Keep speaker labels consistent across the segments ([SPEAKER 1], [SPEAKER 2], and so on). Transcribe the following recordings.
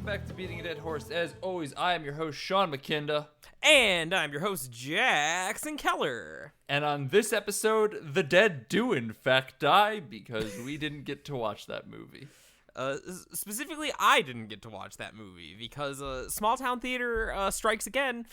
[SPEAKER 1] back to Beating a Dead Horse. As always, I am your host, Sean McKinda.
[SPEAKER 2] And I'm your host, Jackson Keller.
[SPEAKER 1] And on this episode, the dead do in fact die because we didn't get to watch that movie.
[SPEAKER 2] Specifically, I didn't get to watch that movie because Small Town Theater strikes again.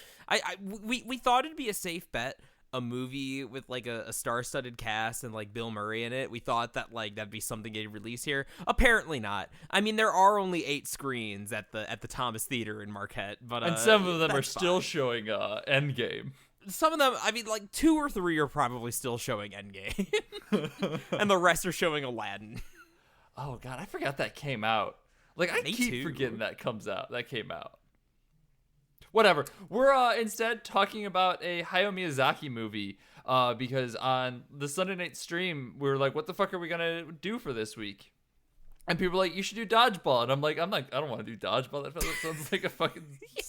[SPEAKER 2] We thought it'd be a safe bet. A movie with like a star-studded cast and like Bill Murray in it. We thought that like that'd be something they'd release here. Apparently not. I mean, there are only 8 screens at the Thomas Theater in Marquette, but
[SPEAKER 1] and some of them are still
[SPEAKER 2] fine.
[SPEAKER 1] showing Endgame.
[SPEAKER 2] Some of them, I mean, like 2 or 3 are probably still showing Endgame, and the rest are showing Aladdin.
[SPEAKER 1] Oh god, I forgot that came out. Like I
[SPEAKER 2] Me
[SPEAKER 1] keep
[SPEAKER 2] too.
[SPEAKER 1] forgetting that came out. Whatever. We're instead talking about a Hayao Miyazaki movie because on the Sunday night stream, we were like, what the fuck are we going to do for this week? And people were like, you should do dodgeball. And I'm like, I don't want to do dodgeball. That sounds like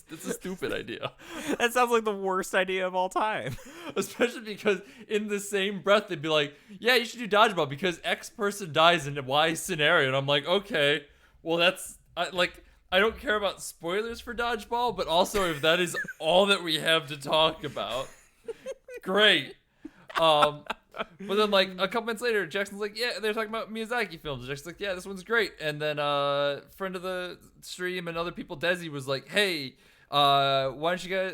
[SPEAKER 1] it's a stupid idea.
[SPEAKER 2] That sounds like the worst idea of all time.
[SPEAKER 1] Especially because in the same breath, they'd be like, yeah, you should do dodgeball because X person dies in a Y scenario. And I'm like, okay, well, I don't care about spoilers for dodgeball, but also if that is all that we have to talk about, great. But then like a couple minutes later, Jackson's like, yeah, they're talking about Miyazaki films. Jackson's like, yeah, this one's great. And then friend of the stream and other people, Desi, was like, hey, why don't you guys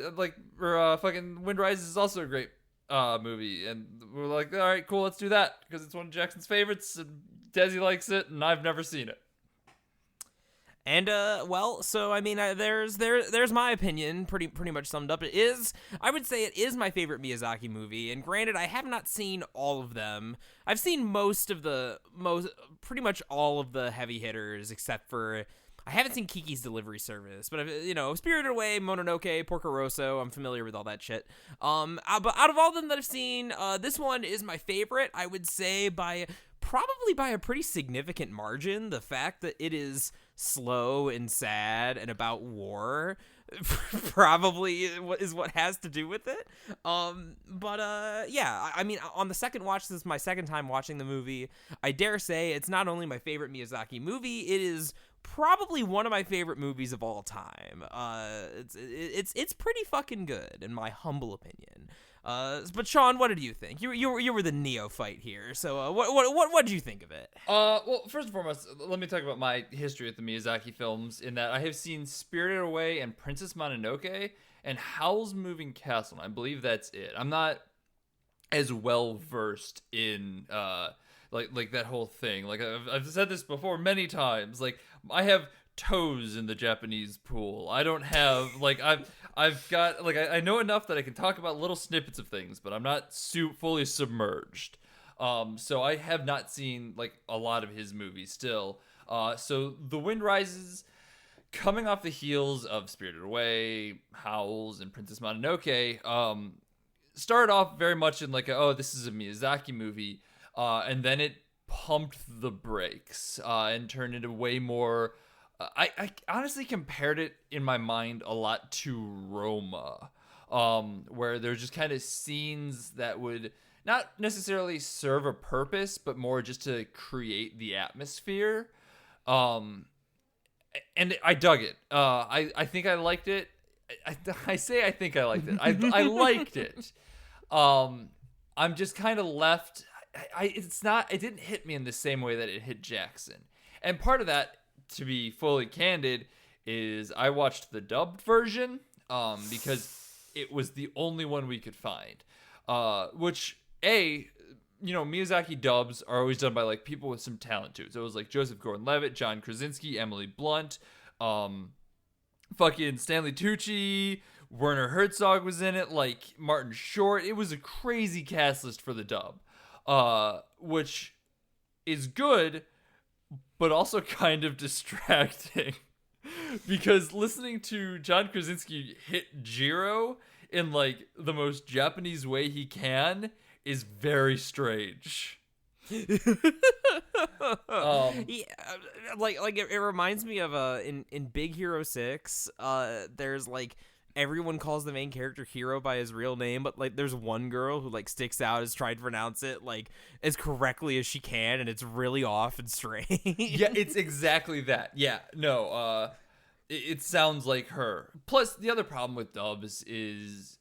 [SPEAKER 1] fucking Wind Rises is also a great movie. And we're like, all right, cool, let's do that because it's one of Jackson's favorites and Desi likes it and I've never seen it.
[SPEAKER 2] And so I mean, there's my opinion, pretty much summed up. I would say it is my favorite Miyazaki movie. And granted, I have not seen all of them. I've seen pretty much all of the heavy hitters, except for I haven't seen Kiki's Delivery Service. But Spirited Away, Mononoke, Porco Rosso, I'm familiar with all that shit. But out of all of them that I've seen, this one is my favorite. I would say probably by a pretty significant margin. The fact that it is slow and sad and about war probably is what has to do with it. Yeah, I mean, on the second watch, this is my second time watching the movie. I dare say it's not only my favorite Miyazaki movie, it is probably one of my favorite movies of all time. It's pretty fucking good in my humble opinion. But Sean, what did you think? You were the neophyte here, so what did you think of it?
[SPEAKER 1] Well, first and foremost, let me talk about my history with the Miyazaki films. In that, I have seen Spirited Away and Princess Mononoke and Howl's Moving Castle. And I believe that's it. I'm not as well versed in like that whole thing. Like I've said this before many times. Like I have toes in the Japanese pool. I don't have I've got I know enough that I can talk about little snippets of things, but I'm not fully submerged. So I have not seen like a lot of his movies still. So The Wind Rises, coming off the heels of Spirited Away, Howls, and Princess Mononoke, started off very much in this is a Miyazaki movie, and then it pumped the brakes and turned into way more. I honestly compared it in my mind a lot to Roma, where there's just kind of scenes that would not necessarily serve a purpose, but more just to create the atmosphere. And I dug it. I think I liked it. I say I think I liked it. I liked it. I'm just kind of left. It didn't hit me in the same way that it hit Jackson. And part of that, to be fully candid, is I watched the dubbed version because it was the only one we could find. Which Miyazaki dubs are always done by like people with some talent too. So it was like Joseph Gordon-Levitt, John Krasinski, Emily Blunt, fucking Stanley Tucci, Werner Herzog was in it, like Martin Short. It was a crazy cast list for the dub, which is good, but also kind of distracting because listening to John Krasinski hit Jiro in like the most Japanese way he can is very strange.
[SPEAKER 2] Yeah, it reminds me of in Big Hero 6, there's like everyone calls the main character Hero by his real name, but like there's one girl who like sticks out as trying to pronounce it like as correctly as she can, and it's really off and strange.
[SPEAKER 1] Yeah, it's exactly that. Yeah, no, it sounds like her. Plus, the other problem with dubs is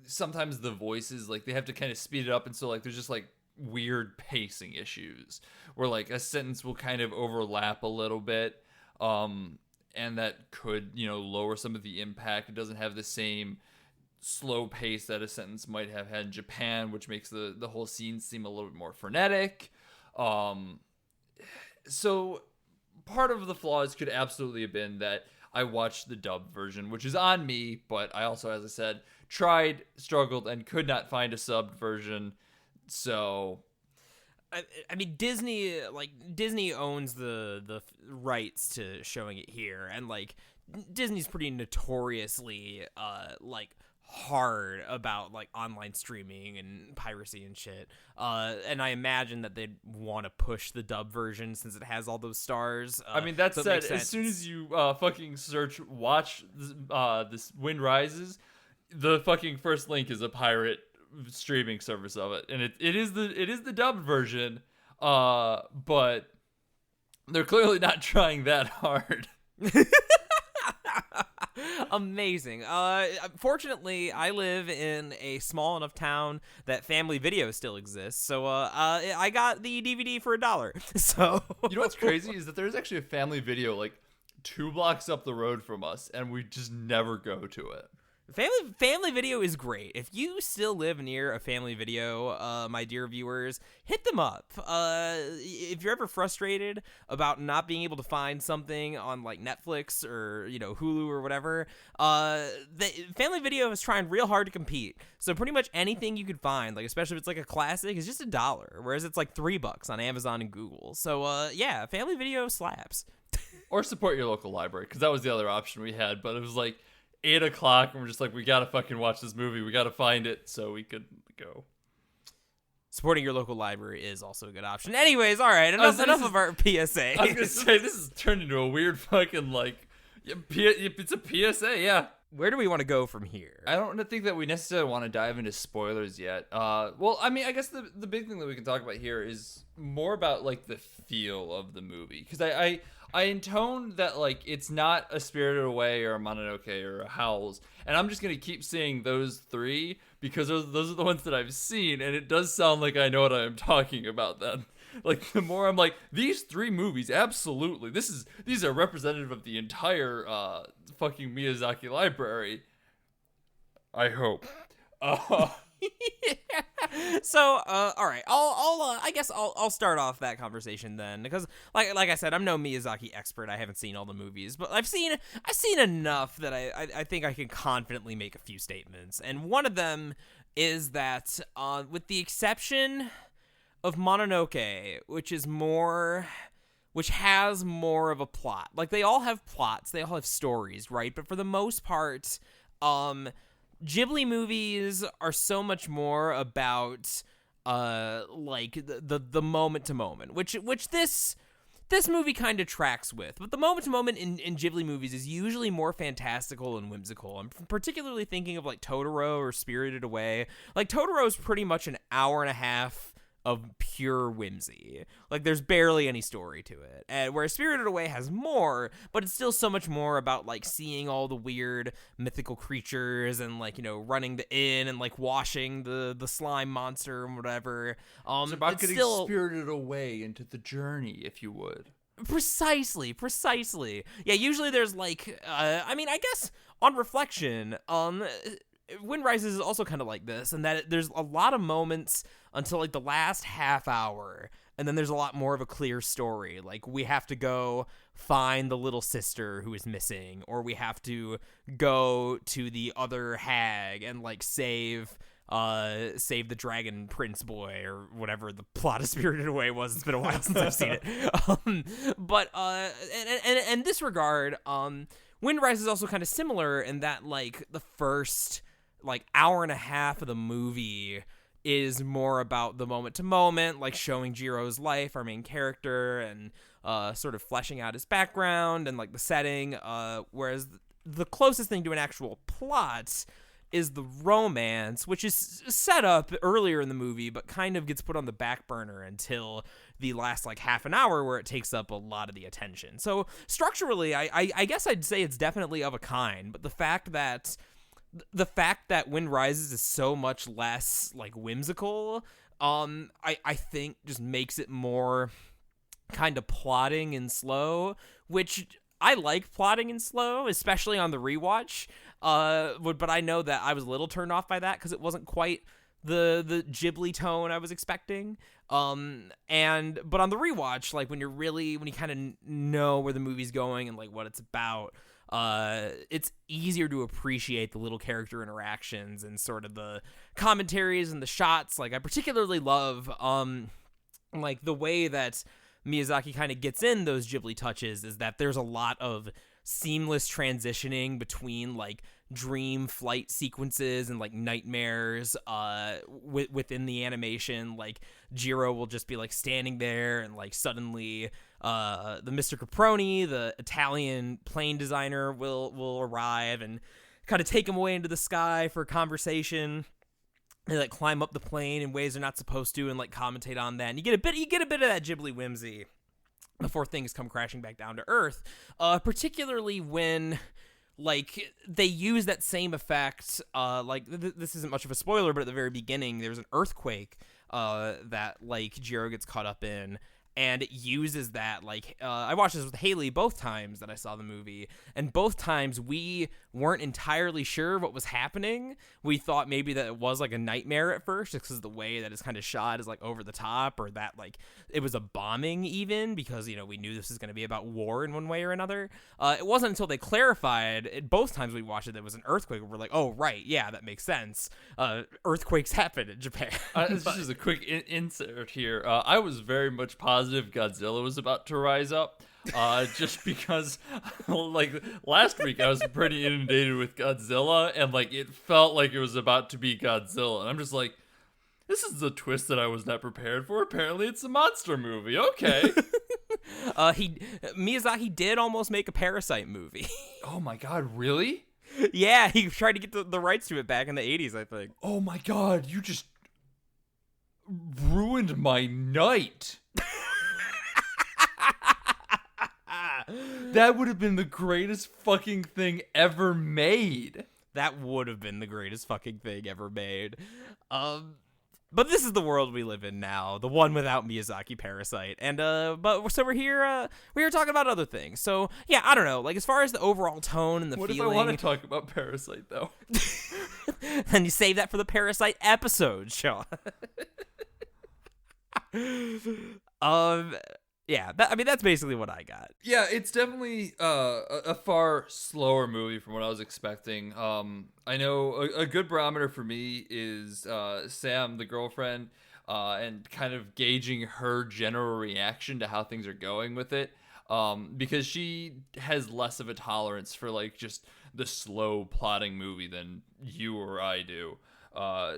[SPEAKER 1] sometimes the voices, like, they have to kind of speed it up, and so, like, there's just, like, weird pacing issues where, like, a sentence will kind of overlap a little bit, and that could, lower some of the impact. It doesn't have the same slow pace that a sentence might have had in Japan, which makes the whole scene seem a little bit more frenetic. So part of the flaws could absolutely have been that I watched the dub version, which is on me, but I also, as I said, tried, struggled, and could not find a subbed version. So
[SPEAKER 2] I mean, Disney owns the rights to showing it here, and like Disney's pretty notoriously like hard about like online streaming and piracy and shit. And I imagine that they'd want to push the dub version since it has all those stars.
[SPEAKER 1] I mean, that
[SPEAKER 2] so
[SPEAKER 1] said, as soon as you fucking search watch this Wind Rises, the fucking first link is a pirate streaming service of it, and it is the dubbed version, but they're clearly not trying that hard.
[SPEAKER 2] Amazing. Fortunately, I live in a small enough town that Family Video still exists, so I got the DVD for $1. So
[SPEAKER 1] you know what's crazy is that there's actually a Family Video like 2 blocks up the road from us, and we just never go to it.
[SPEAKER 2] Family Video is great. If you still live near a Family Video, my dear viewers, hit them up. If you're ever frustrated about not being able to find something on like Netflix or Hulu or whatever, Family Video is trying real hard to compete. So pretty much anything you could find, like especially if it's like a classic, is just $1, whereas it's like $3 on Amazon and Google. So yeah, Family Video slaps.
[SPEAKER 1] Or support your local library, because that was the other option we had, but it was like 8 o'clock, and we're just like, we gotta fucking watch this movie. We gotta find it so we could go.
[SPEAKER 2] Supporting your local library is also a good option. Anyways, all right, enough of our PSA.
[SPEAKER 1] I was gonna say, this has turned into a weird fucking, like, it's a PSA, yeah.
[SPEAKER 2] Where do we want to go from here?
[SPEAKER 1] I don't think that we necessarily want to dive into spoilers yet. Well, I mean, I guess the big thing that we can talk about here is more about, like, the feel of the movie. Because I intoned that, like, it's not a Spirited Away or a Mononoke or a Howls, and I'm just gonna keep saying those 3 because those are the ones that I've seen, and it does sound like I know what I'm talking about then. Like, the more I'm like, these 3 movies, absolutely, these are representative of the entire fucking Miyazaki library. I hope.
[SPEAKER 2] So, all right, I guess I'll start off that conversation then, because like I said, I'm no Miyazaki expert. I haven't seen all the movies, but I've seen enough that I think I can confidently make a few statements. And one of them is that, with the exception of Mononoke, which has more of a plot. Like, they all have plots, they all have stories, right? But for the most part, Ghibli movies are so much more about like the moment to moment, which this movie kind of tracks with. But the moment to moment in Ghibli movies is usually more fantastical and whimsical. I'm particularly thinking of like Totoro or Spirited Away. Like, Totoro is pretty much an hour and a half of pure whimsy. Like, there's barely any story to it. And whereas Spirited Away has more, but it's still so much more about like seeing all the weird mythical creatures and like, running the inn and like washing the slime monster and whatever.
[SPEAKER 1] It's about getting spirited away into the journey, if you would.
[SPEAKER 2] Precisely. Yeah, usually there's like, I mean, I guess on reflection, Wind Rises is also kind of like this, and that there's a lot of moments until like the last half hour, and then there's a lot more of a clear story. Like, we have to go find the little sister who is missing, or we have to go to the other hag and like save the dragon prince boy, or whatever the plot of Spirited Away was. It's been a while since I've seen it. But in this regard, Wind Rises is also kind of similar in that like the first like hour and a half of the movie is more about the moment to moment, like showing Jiro's life, our main character, and sort of fleshing out his background and like the setting, whereas the closest thing to an actual plot is the romance, which is set up earlier in the movie, but kind of gets put on the back burner until the last like half an hour where it takes up a lot of the attention. So structurally, I guess I'd say it's definitely of a kind, but the fact that Wind Rises is so much less like whimsical, I think just makes it more kind of plotting and slow, which I like plotting and slow, especially on the rewatch. But I know that I was a little turned off by that because it wasn't quite the Ghibli tone I was expecting. But on the rewatch, like when you kind of know where the movie's going and like what it's about, it's easier to appreciate the little character interactions and sort of the commentaries and the shots. Like I particularly love like the way that Miyazaki kind of gets in those Ghibli touches is that there's a lot of seamless transitioning between like dream flight sequences and like nightmares within the animation. Like Jiro will just be like standing there and like suddenly the Mr. Caproni, the Italian plane designer, will arrive and kind of take him away into the sky for a conversation. They like climb up the plane in ways they're not supposed to and like commentate on that. And you get a bit of that Ghibli whimsy before things come crashing back down to earth. Particularly when like they use that same effect. This isn't much of a spoiler, but at the very beginning there's an earthquake that like Jiro gets caught up in. And it uses that, like, I watched this with Haley both times that I saw the movie, and both times we weren't entirely sure what was happening. We thought maybe that it was, like, a nightmare at first, just because the way that it's kind of shot is, like, over the top, or that, like, it was a bombing even, because, you know, we knew this was going to be about war in one way or another. It wasn't until they clarified, both times we watched it, that it was an earthquake, where we're like, oh, right, yeah, that makes sense. Earthquakes happen in Japan.
[SPEAKER 1] This is just a quick insert here. I was very much positive Godzilla was about to rise up, just because like last week I was pretty inundated with Godzilla, and like it felt like it was about to be Godzilla, and I'm just like, this is a twist that I was not prepared for. Apparently it's a monster movie. Okay.
[SPEAKER 2] Miyazaki did almost make a Parasite movie.
[SPEAKER 1] Oh my god, really?
[SPEAKER 2] Yeah, he tried to get the rights to it back in the 80s, I think.
[SPEAKER 1] Oh my god, you just ruined my night. That would have been the greatest fucking thing ever made.
[SPEAKER 2] That would have been the greatest fucking thing ever made. But this is the world we live in now, the one without Miyazaki Parasite. And but so we're here talking about other things. So yeah, I don't know. Like as far as the overall tone and the
[SPEAKER 1] what
[SPEAKER 2] feeling.
[SPEAKER 1] What if I want to talk about Parasite though?
[SPEAKER 2] Then you save that for the Parasite episode, Sean. Yeah, that's basically what I got.
[SPEAKER 1] Yeah, it's definitely a far slower movie from what I was expecting. I know a good barometer for me is Sam, the girlfriend, and kind of gauging her general reaction to how things are going with it. Because she has less of a tolerance for like just the slow plotting movie than you or I do.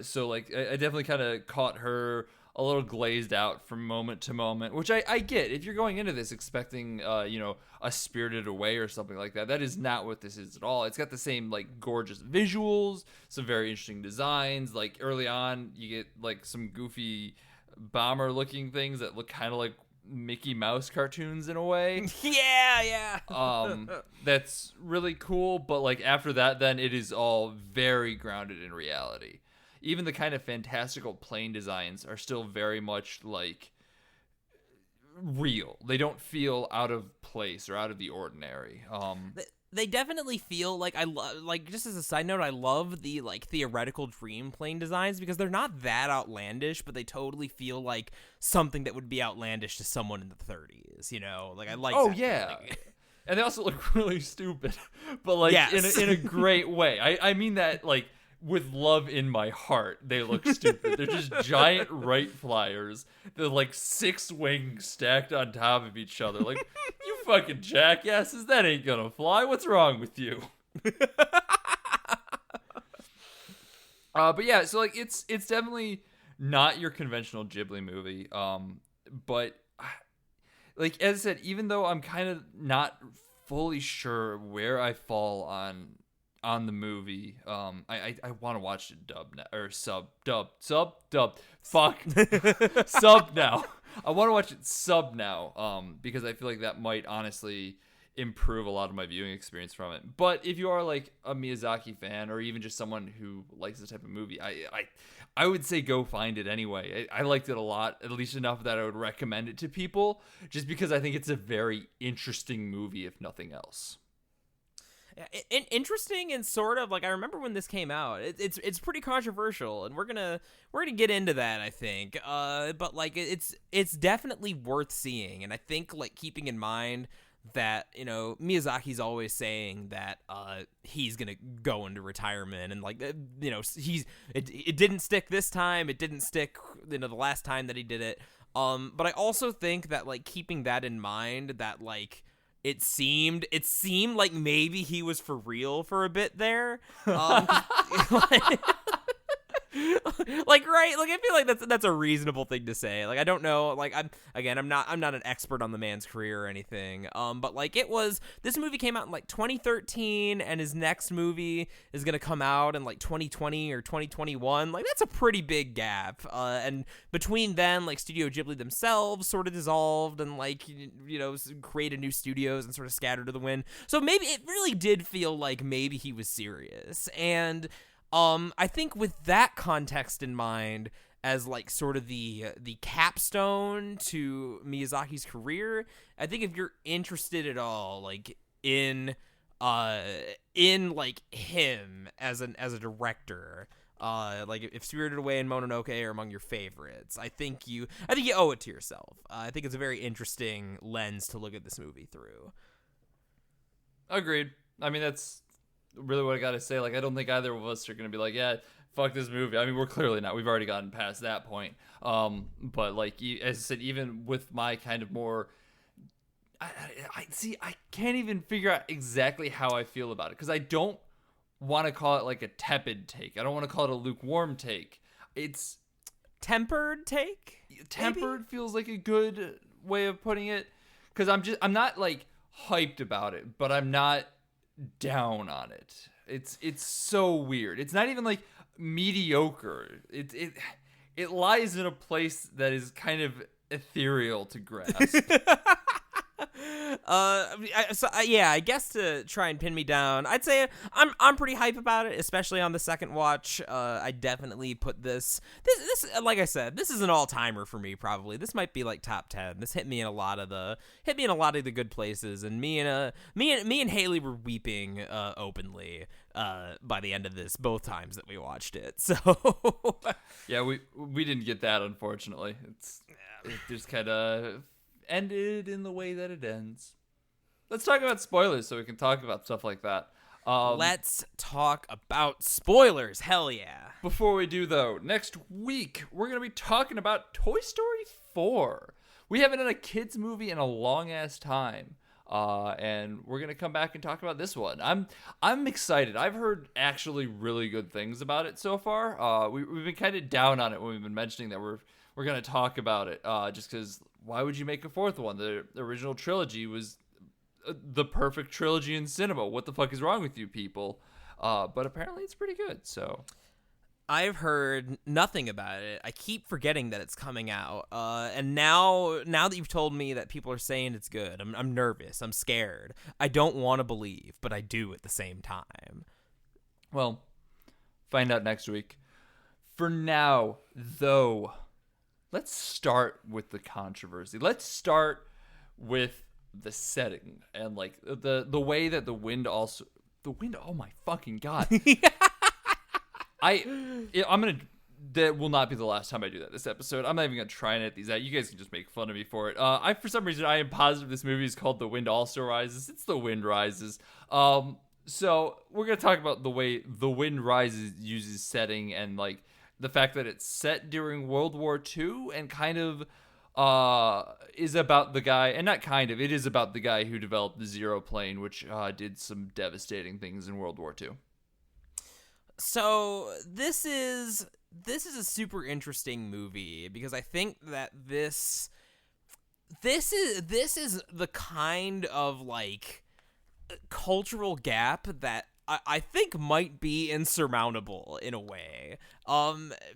[SPEAKER 1] So like I definitely kind of caught her a little glazed out from moment to moment, which I get. If you're going into this expecting, a Spirited Away or something like that, that is not what this is at all. It's got the same, like, gorgeous visuals, some very interesting designs. Like, early on, you get, like, some goofy bomber-looking things that look kind of like Mickey Mouse cartoons in a way.
[SPEAKER 2] Yeah.
[SPEAKER 1] That's really cool, but, like, after that, then it is all very grounded in reality. Even the kind of fantastical plane designs are still very much like real. They don't feel out of place or out of the ordinary.
[SPEAKER 2] They definitely feel like just as a side note, I love the like theoretical dream plane designs because they're not that outlandish, but they totally feel like something that would be outlandish to someone in the 30s. You know, like I like.
[SPEAKER 1] Oh
[SPEAKER 2] that
[SPEAKER 1] yeah.
[SPEAKER 2] feeling.
[SPEAKER 1] And they also look really stupid, but like
[SPEAKER 2] yes.
[SPEAKER 1] in a great way. I mean that like. With love in my heart, they look stupid. They're just giant Wright flyers. They're like 6 wings stacked on top of each other. Like, you fucking jackasses, that ain't gonna fly. What's wrong with you? But yeah, so like it's definitely not your conventional Ghibli movie. But like as I said, even though I'm kind of not fully sure where I fall on on the movie. I want to watch it dub now, or sub. Fuck, sub now. I want to watch it sub now. Because I feel like that might honestly improve a lot of my viewing experience from it. But if you are like a Miyazaki fan, or even just someone who likes this type of movie, I would say go find it anyway. I liked it a lot, at least enough that I would recommend it to people, just because I think it's a very interesting movie, if nothing else.
[SPEAKER 2] Interesting, and sort of like, I remember when this came out, it's pretty controversial, and we're gonna get into that, I think. But like it's definitely worth seeing, and I think like keeping in mind that, you know, Miyazaki's always saying that he's gonna go into retirement, and like, you know, it didn't stick this time, it didn't stick, you know, the last time that he did it. But I also think that like keeping that in mind, that like it seemed like maybe he was for real for a bit there. Like, right, like I feel like that's a reasonable thing to say. Like, I don't know, like I'm not an expert on the man's career or anything. But like, this movie came out in like 2013, and his next movie is gonna come out in like 2020 or 2021. Like, that's a pretty big gap. And between then, like, Studio Ghibli themselves sort of dissolved, and like, you know, created new studios and sort of scattered to the wind. So maybe it really did feel like maybe he was serious. And I think with that context in mind, as like sort of the capstone to Miyazaki's career, I think if you're interested at all, like in like him as a director, like if Spirited Away and Mononoke are among your favorites, I think you owe it to yourself. I think it's a very interesting lens to look at this movie through.
[SPEAKER 1] Agreed. I mean, that's really what I gotta say. Like, I don't think either of us are gonna be like, yeah, fuck this movie. I mean, we're clearly not. We've already gotten past that point. But like, as I said, even with my kind of more, I can't even figure out exactly how I feel about it, because I don't want to call it like a tepid take. I don't want to call it a lukewarm take. It's
[SPEAKER 2] tempered take.
[SPEAKER 1] Tempered maybe? Feels like a good way of putting it, because I'm not like hyped about it, but I'm not down on it. It's so weird. It's not even like mediocre. It lies in a place that is kind of ethereal to grasp.
[SPEAKER 2] I guess to try and pin me down, I'd say I'm pretty hype about it, especially on the second watch. I definitely put this like I said, this is an all-timer for me. Probably this might be like top 10. This hit me in a lot of the good places, and me and Haley were weeping openly by the end of this, both times that we watched it. So
[SPEAKER 1] yeah, we didn't get that, unfortunately. It just kind of ended in the way that it ends. Let's talk about spoilers so we can talk about stuff like that.
[SPEAKER 2] Let's talk about spoilers. Hell yeah.
[SPEAKER 1] Before we do, though, next week we're going to be talking about Toy Story 4. We haven't done a kids movie in a long ass time. And we're going to come back and talk about this one. I'm excited. I've heard actually really good things about it so far. We've been kind of down on it when we've been mentioning that we're going to talk about it, just because why would you make a fourth one? The original trilogy was the perfect trilogy in cinema. What the fuck is wrong with you people? But apparently it's pretty good. So
[SPEAKER 2] I've heard nothing about it. I keep forgetting that it's coming out. And now that you've told me that people are saying it's good, I'm nervous. I'm scared. I don't want to believe, but I do at the same time.
[SPEAKER 1] Well, find out next week. For now, though, let's start with the controversy. Let's start with the setting and like the way that the wind. Oh my fucking god! That will not be the last time I do that this episode. I'm not even gonna try and edit these out. You guys can just make fun of me for it. For some reason I am positive this movie is called The Wind Also Rises. It's The Wind Rises. So we're gonna talk about the way The Wind Rises uses setting, and like the fact that it's set during World War II and kind of is about the guy, and not kind of, it is about the guy who developed the Zero plane, which did some devastating things in World War II.
[SPEAKER 2] So this is a super interesting movie because I think that this is the kind of like cultural gap that I think might be insurmountable in a way.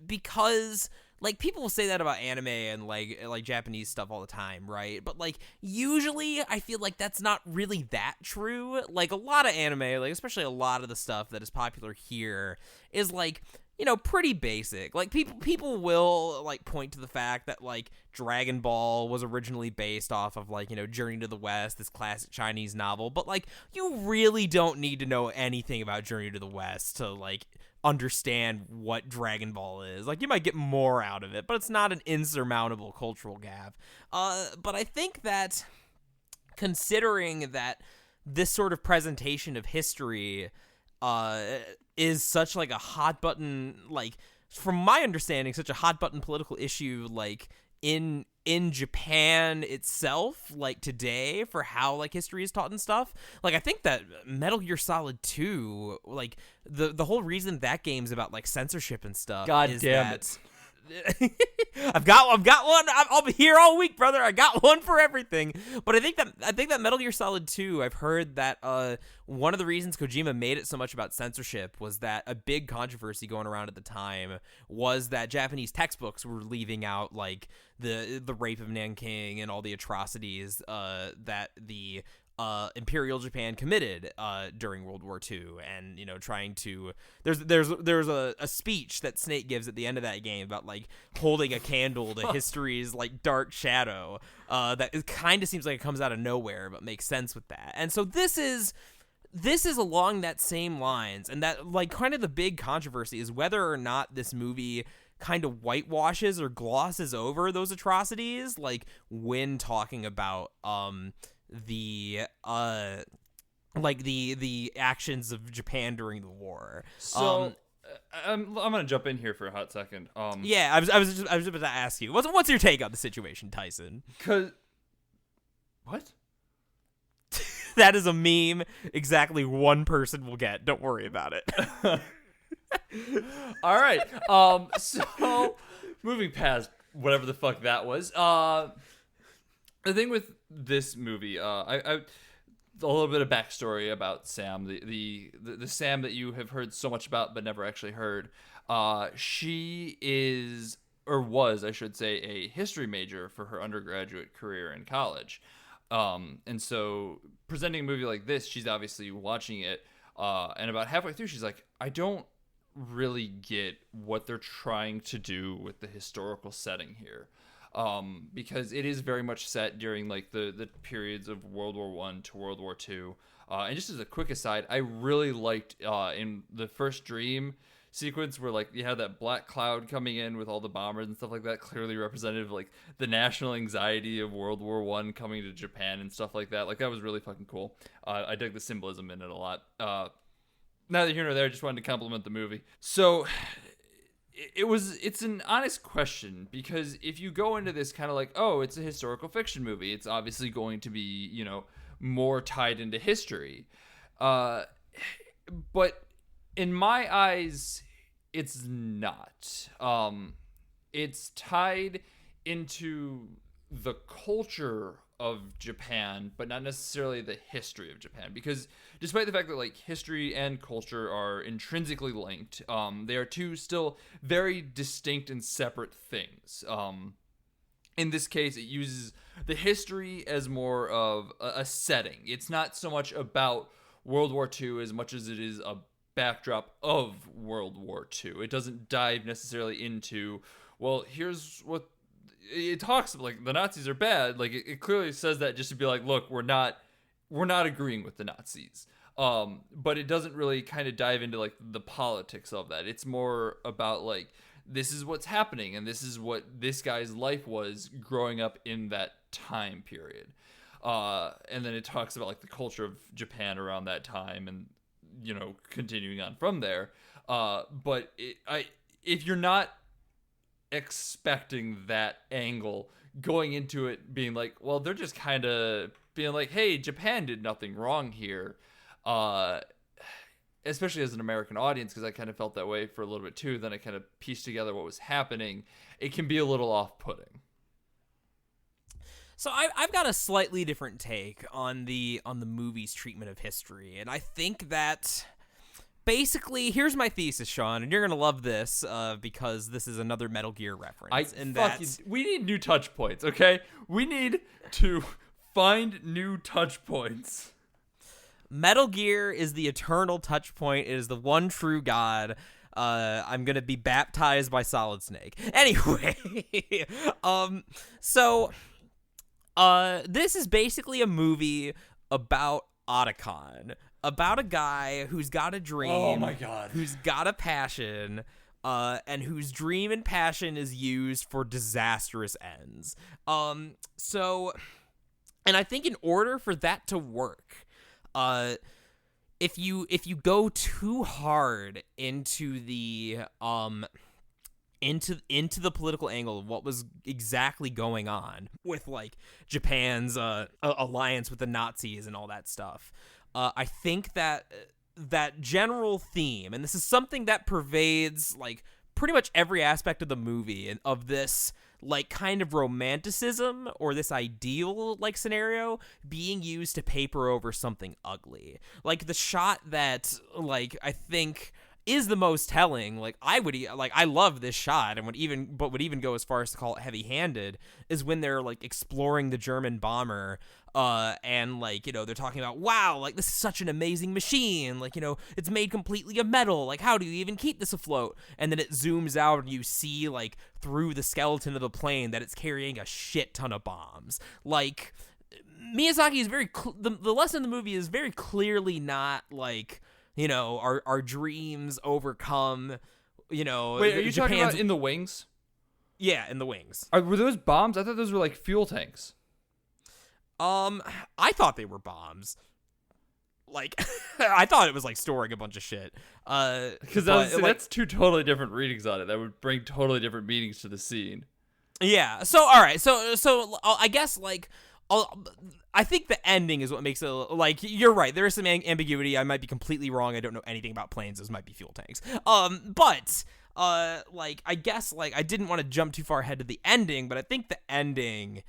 [SPEAKER 2] Because like people will say that about anime and like Japanese stuff all the time, right? But like usually I feel like that's not really that true. Like a lot of anime, like especially a lot of the stuff that is popular here is like, you know, pretty basic. Like people will like point to the fact that like Dragon Ball was originally based off of like, you know, Journey to the West, this classic Chinese novel, but like you really don't need to know anything about Journey to the West to like understand what Dragon Ball is. Like you might get more out of it, but it's not an insurmountable cultural gap. But I think that considering that this sort of presentation of history is such like a hot button, like from my understanding, such a hot button political issue, like in Japan itself, like today, for how like history is taught and stuff. Like I think that Metal Gear Solid 2, like the whole reason that game's about like censorship and stuff.
[SPEAKER 1] God
[SPEAKER 2] is
[SPEAKER 1] damn
[SPEAKER 2] that
[SPEAKER 1] it.
[SPEAKER 2] I've got one. I'll be here all week, brother. I got one for everything. But I think that Metal Gear Solid 2, I've heard that one of the reasons Kojima made it so much about censorship was that a big controversy going around at the time was that Japanese textbooks were leaving out like the rape of Nanking and all the atrocities that the Imperial Japan committed during World War II, and you know, trying to there's a speech that Snake gives at the end of that game about like holding a candle to history's like dark shadow that it kind of seems like it comes out of nowhere but makes sense with that. And so this is along that same lines, and that like kind of the big controversy is whether or not this movie kind of whitewashes or glosses over those atrocities, like when talking about the actions of Japan during the war.
[SPEAKER 1] So I'm gonna jump in here for a hot second.
[SPEAKER 2] Yeah, I was just about to ask you, what's your take on the situation, Tyson?
[SPEAKER 1] What?
[SPEAKER 2] That is a meme exactly one person will get. Don't worry about it.
[SPEAKER 1] All right. So moving past whatever the fuck that was. The thing with this movie, a little bit of backstory about Sam, the Sam that you have heard so much about but never actually heard. She is, or was, I should say, a history major for her undergraduate career in college. And so presenting a movie like this, she's obviously watching it, and about halfway through, she's like, I don't really get what they're trying to do with the historical setting here. Because it is very much set during like the periods of World War I to World War II. And just as a quick aside, I really liked in the first dream sequence where like you have that black cloud coming in with all the bombers and stuff like that, clearly representative of like the national anxiety of World War I coming to Japan and stuff like that. Like that was really fucking cool. I dug the symbolism in it a lot. Neither here nor there, just wanted to compliment the movie. So it's an honest question, because if you go into this kind of like, oh, it's a historical fiction movie, it's obviously going to be, you know, more tied into history. But in my eyes, it's not. It's tied into the culture of Japan, but not necessarily the history of Japan, because despite the fact that like history and culture are intrinsically linked, they are two still very distinct and separate things. In this case, it uses the history as more of a setting. It's not so much about World War II as much as it is a backdrop of World War II. It doesn't dive necessarily into, well, here's what it talks like the Nazis are bad. Like it clearly says that just to be like, look, we're not agreeing with the Nazis. But it doesn't really kind of dive into like the politics of that. It's more about like, this is what's happening, and this is what this guy's life was growing up in that time period. And then it talks about like the culture of Japan around that time, and you know, continuing on from there. But if you're not expecting that angle, going into it being like, well, they're just kind of being like, hey, Japan did nothing wrong here, especially as an American audience, because I kind of felt that way for a little bit too, then I kind of pieced together what was happening, it can be a little off-putting.
[SPEAKER 2] So I've got a slightly different take on the movie's treatment of history, and I think that basically, here's my thesis, Sean, and you're gonna love this because this is another Metal Gear reference.
[SPEAKER 1] We need new touch points, okay? We need to find new touch points.
[SPEAKER 2] Metal Gear is the eternal touch point. It is the one true God. I'm gonna be baptized by Solid Snake. Anyway, this is basically a movie about Otacon, about a guy who's got a dream.
[SPEAKER 1] Oh my God.
[SPEAKER 2] Who's got a passion, and whose dream and passion is used for disastrous ends. And I think in order for that to work, if you go too hard into the into the political angle of what was exactly going on with like Japan's alliance with the Nazis and all that stuff, I think that general theme, and this is something that pervades like pretty much every aspect of the movie and of this like kind of romanticism or this ideal like scenario being used to paper over something ugly. Like the shot that like I think is the most telling, like I love this shot and would even go as far as to call it heavy-handed, is when they're like exploring the German bomber and like, you know, they're talking about, wow, like this is such an amazing machine, like, you know, it's made completely of metal, like how do you even keep this afloat? And then it zooms out and you see like through the skeleton of the plane that it's carrying a shit ton of bombs. Like Miyazaki is the lesson in the movie is very clearly not like, you know, our dreams overcome, you know.
[SPEAKER 1] Wait, are you talking about In the Wings?
[SPEAKER 2] Yeah, In the Wings.
[SPEAKER 1] Were those bombs? I thought those were like fuel tanks.
[SPEAKER 2] I thought they were bombs. Like, I thought it was like storing a bunch of shit.
[SPEAKER 1] Because that's two totally different readings on it. That would bring totally different meanings to the scene.
[SPEAKER 2] Yeah. So all right. So I guess like. I think the ending is what makes it, like, you're right, there is some ambiguity. I might be completely wrong. I don't know anything about planes. Those might be fuel tanks. But like, I guess, like, I didn't want to jump too far ahead to the ending, but I think the ending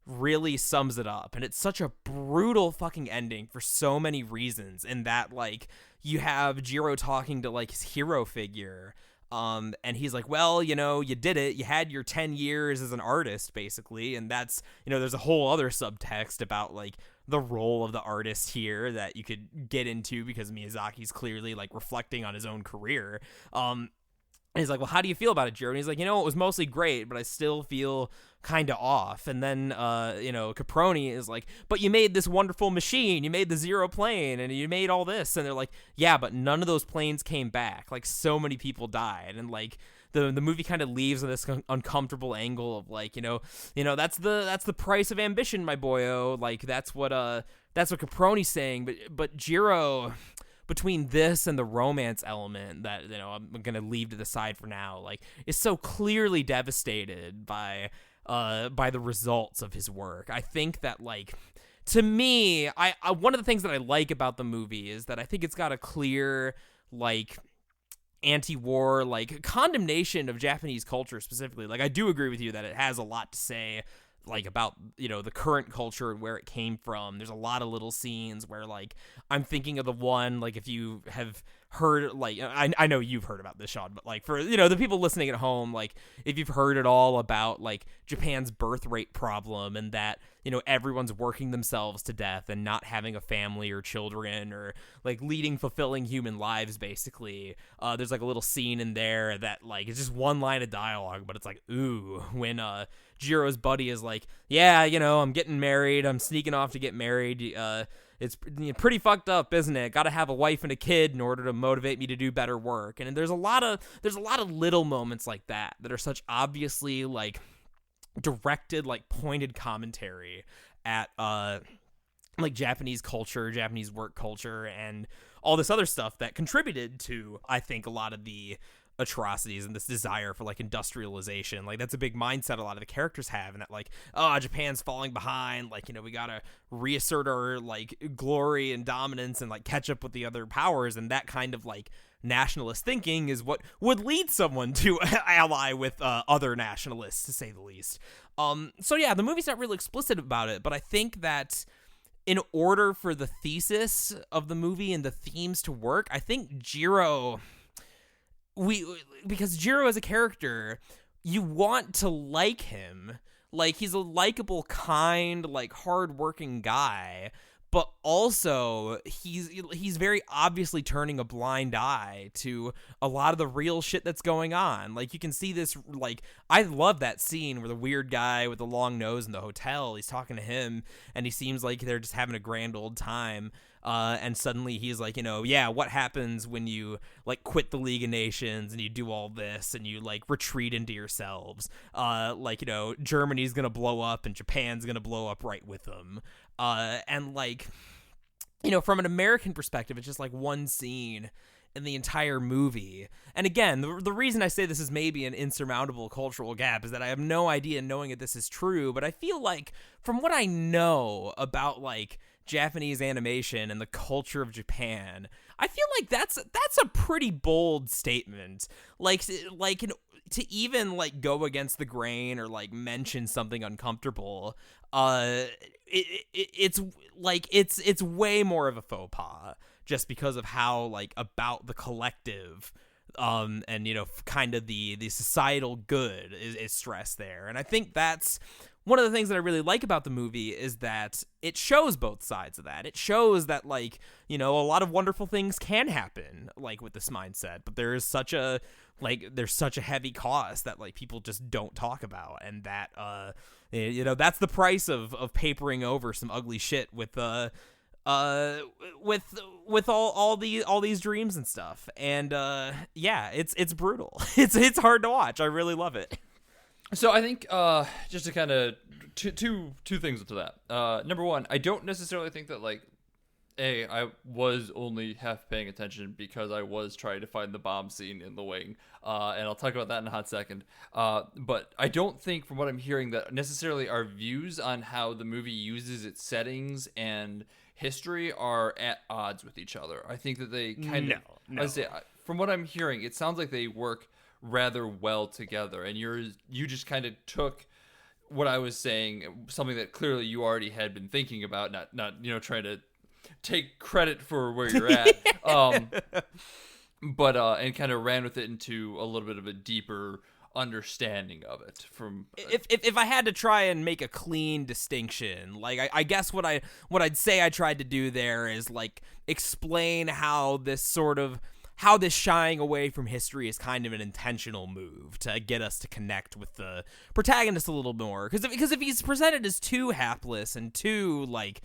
[SPEAKER 2] really sums it up. And it's such a brutal fucking ending for so many reasons. In that, like, you have Jiro talking to, like, his hero figure. And he's like, well, you know, you did it. You had your 10 years as an artist, basically. And that's, you know, there's a whole other subtext about, like, the role of the artist here that you could get into because Miyazaki's clearly, like, reflecting on his own career. And he's like, well, how do you feel about it, Jiro? And he's like, you know, it was mostly great, but I still feel kind of off. And then, you know, Caproni is like, but you made this wonderful machine. You made the Zero plane and you made all this. And they're like, yeah, but none of those planes came back. Like, so many people died. And, like, the movie kind of leaves on this uncomfortable angle of, like, you know, that's the price of ambition, my boyo. Like, that's what Caproni's saying. But Jiro, between this and the romance element that, you know, I'm gonna leave to the side for now, like, is so clearly devastated by the results of his work. I think that, like, to me, I one of the things that I like about the movie is that I think it's got a clear, like, anti-war, like, condemnation of Japanese culture specifically. Like, I do agree with you that it has a lot to say, like, about, you know, the current culture and where it came from. There's a lot of little scenes where, like, I'm thinking of the one, like, if you have heard, like, I know you've heard about this, Sean, but, like, for, you know, the people listening at home, like, if you've heard at all about, like, Japan's birth rate problem and that, you know, everyone's working themselves to death and not having a family or children or, like, leading fulfilling human lives, basically, there's, like, a little scene in there that, like, it's just one line of dialogue, but it's like, ooh, when Jiro's buddy is like, yeah, you know, I'm getting married, I'm sneaking off to get married, it's pretty fucked up, isn't it? Gotta have a wife and a kid in order to motivate me to do better work. And there's a lot of little moments like that are such obviously, like, directed, like, pointed commentary at like Japanese culture, Japanese work culture, and all this other stuff that contributed to, I think, a lot of the atrocities and this desire for, like, industrialization. Like, that's a big mindset a lot of the characters have, and that, like, oh, Japan's falling behind, like, you know, we gotta reassert our, like, glory and dominance and, like, catch up with the other powers. And that kind of, like, nationalist thinking is what would lead someone to ally with other nationalists, to say the least. So yeah, the movie's not really explicit about it, but I think that in order for the thesis of the movie and the themes to work, I think Jiro, because Jiro as a character, you want to like him. Like, he's a likable, kind, like, hardworking guy, but also he's very obviously turning a blind eye to a lot of the real shit that's going on. Like, you can see this, like, I love that scene where the weird guy with the long nose in the hotel, he's talking to him, and he seems like they're just having a grand old time. And suddenly he's like, yeah, what happens when you, like, quit the League of Nations and you do all this and you, like, retreat into yourselves? Germany's gonna blow up and Japan's gonna blow up right with them. And, like, from an American perspective, it's just, like, one scene in the entire movie. And again, the reason I say this is maybe an insurmountable cultural gap is that I have no idea knowing if this is true, but I feel like, from what I know about, like, Japanese animation and the culture of Japan, I feel like that's a pretty bold statement. Like to even, like, go against the grain or, like, mention something uncomfortable, it's way more of a faux pas just because of how, like, about the collective and kind of the societal good is stressed there. And I think that's one of the things that I really like about the movie is that it shows both sides of that. It shows that, like, a lot of wonderful things can happen, like, with this mindset, but there's such a heavy cost that, like, people just don't talk about, and that that's the price of papering over some ugly shit with all these dreams and stuff. And it's brutal. It's hard to watch. I really love it.
[SPEAKER 1] So I think just to kind of two things to that. Number one, I don't necessarily think that, like, I was only half paying attention because I was trying to find the bomb scene in The Wing, and I'll talk about that in a hot second. But I don't think, from what I'm hearing, that necessarily our views on how the movie uses its settings and history are at odds with each other. I think that they kind of, I say, from what I'm hearing, it sounds like they work rather well together, and you just kind of took what I was saying, something that clearly you already had been thinking about, not trying to take credit for where you're at, but and kind of ran with it into a little bit of a deeper understanding of it. From
[SPEAKER 2] if I had to try and make a clean distinction, like, I guess what I'd say I tried to do there is, like, explain how this shying away from history is kind of an intentional move to get us to connect with the protagonist a little more. Because if he's presented as too hapless and too, like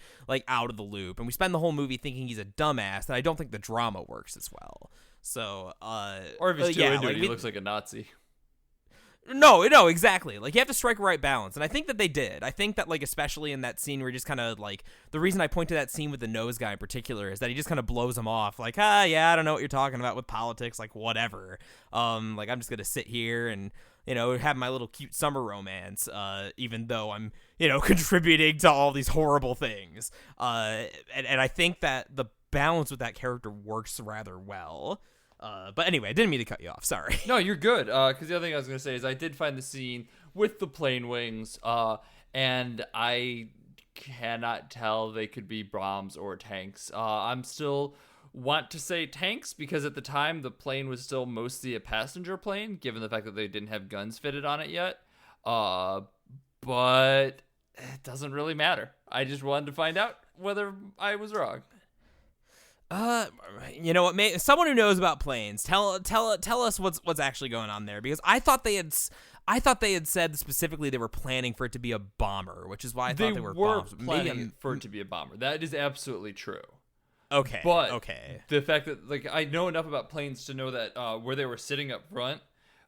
[SPEAKER 2] out of the loop, and we spend the whole movie thinking he's a dumbass, then I don't think the drama works as well. So,
[SPEAKER 1] or if he's too into it, he looks like a Nazi.
[SPEAKER 2] No, exactly. Like, you have to strike a right balance, and I think that they did. I think that, like, especially in that scene where he just kind of, like, the reason I point to that scene with the nose guy in particular is that he just kind of blows him off, like, yeah, I don't know what you're talking about with politics, like, whatever. Like, I'm just gonna sit here and, have my little cute summer romance, even though I'm, contributing to all these horrible things. And I think that the balance with that character works rather well. But anyway, I didn't mean to cut you off. Sorry.
[SPEAKER 1] No, you're good. Because the other thing I was going to say is I did find the scene with the plane wings, and I cannot tell they could be bombs or tanks. I'm still want to say tanks because at the time the plane was still mostly a passenger plane, given the fact that they didn't have guns fitted on it yet. But it doesn't really matter. I just wanted to find out whether I was wrong.
[SPEAKER 2] You know what? Someone who knows about planes, tell us what's actually going on there, because I thought they had said specifically they were planning for it to be a bomber, which is why I thought they were bombs.
[SPEAKER 1] Planning for it to be a bomber. That is absolutely true.
[SPEAKER 2] Okay.
[SPEAKER 1] But
[SPEAKER 2] okay.
[SPEAKER 1] The fact that, like, I know enough about planes to know that where they were sitting up front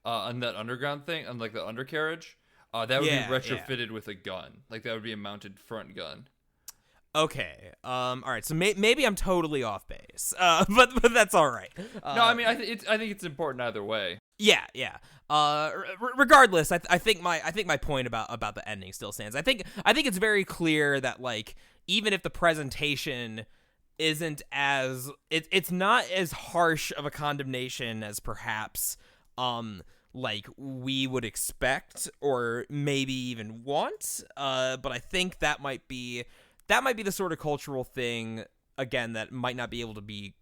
[SPEAKER 1] on that underground thing, on, like, the undercarriage, that would be retrofitted with a gun. Like, that would be a mounted front gun.
[SPEAKER 2] Okay. All right. So maybe I'm totally off base. But that's all right.
[SPEAKER 1] No, I mean, I think it's important either way.
[SPEAKER 2] Yeah. Regardless, I think my point about the ending still stands. I think it's very clear that, like, even if the presentation isn't as it's not as harsh of a condemnation as perhaps like we would expect or maybe even want. But I think that might be that might be the sort of cultural thing, again, that might not be able to be,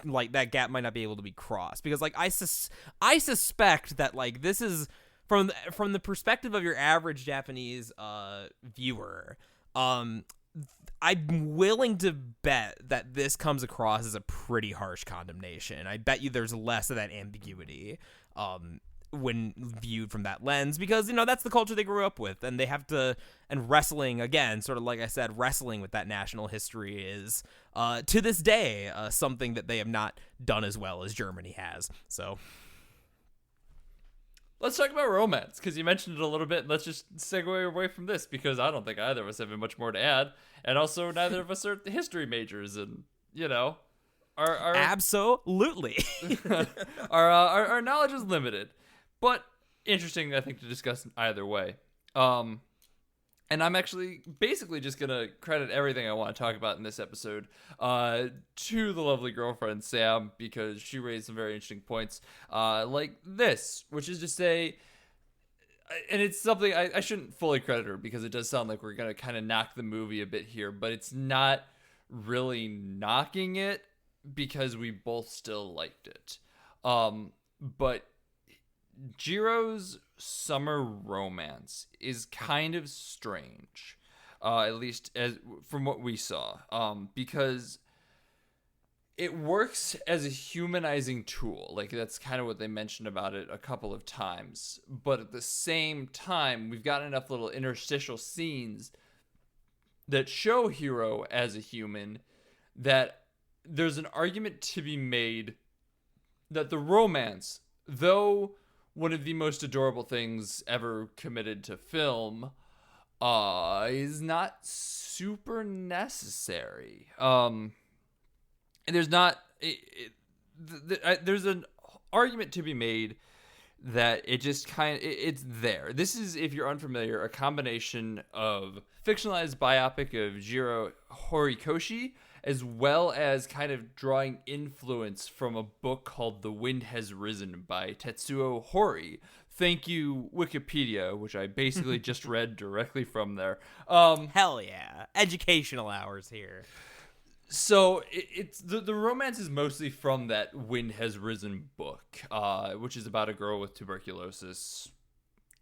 [SPEAKER 2] like, that gap might not be able to be crossed. Because, like, I suspect that, like, this is, from the perspective of your average Japanese viewer, I'm willing to bet that this comes across as a pretty harsh condemnation. I bet you there's less of that ambiguity when viewed from that lens, because, you know, that's the culture they grew up with, and they have to, and wrestling, again, sort of like I said, wrestling with that national history is, to this day, something that they have not done as well as Germany has. So
[SPEAKER 1] let's talk about romance, because you mentioned it a little bit, and let's just segue away from this, because I don't think either of us have much more to add, and also neither of us are history majors, and, you know, our
[SPEAKER 2] absolutely.
[SPEAKER 1] our knowledge is limited, but interesting, I think, to discuss either way. And I'm actually basically just going to credit everything I want to talk about in this episode to the lovely girlfriend, Sam, because she raised some very interesting points like this, which is to say, and it's something I shouldn't fully credit her, because it does sound like we're going to kind of knock the movie a bit here, but it's not really knocking it, because we both still liked it. But Jiro's summer romance is kind of strange, at least as from what we saw, because it works as a humanizing tool. Like, that's kind of what they mentioned about it a couple of times. But at the same time, we've got enough little interstitial scenes that show Hiro as a human that there's an argument to be made that the romance, though one of the most adorable things ever committed to film, is not super necessary. And there's not, there's an argument to be made that it just it's there. This is, if you're unfamiliar, a combination of fictionalized biopic of Jiro Horikoshi, as well as kind of drawing influence from a book called The Wind Has Risen by Tetsuo Hori. Thank you, Wikipedia, which I basically just read directly from there.
[SPEAKER 2] Hell yeah. Educational hours here.
[SPEAKER 1] So it's the romance is mostly from that Wind Has Risen book, which is about a girl with tuberculosis,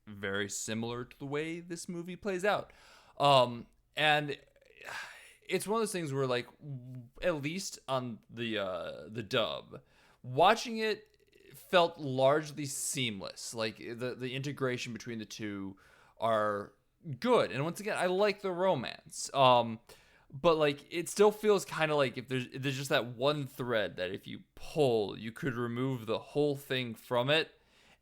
[SPEAKER 1] very similar to the way this movie plays out. And it's one of those things where, like, at least on the dub, watching it felt largely seamless. Like, the integration between the two are good. And once again, I like the romance. But, like, it still feels kind of like if there's just that one thread that if you pull, you could remove the whole thing from it,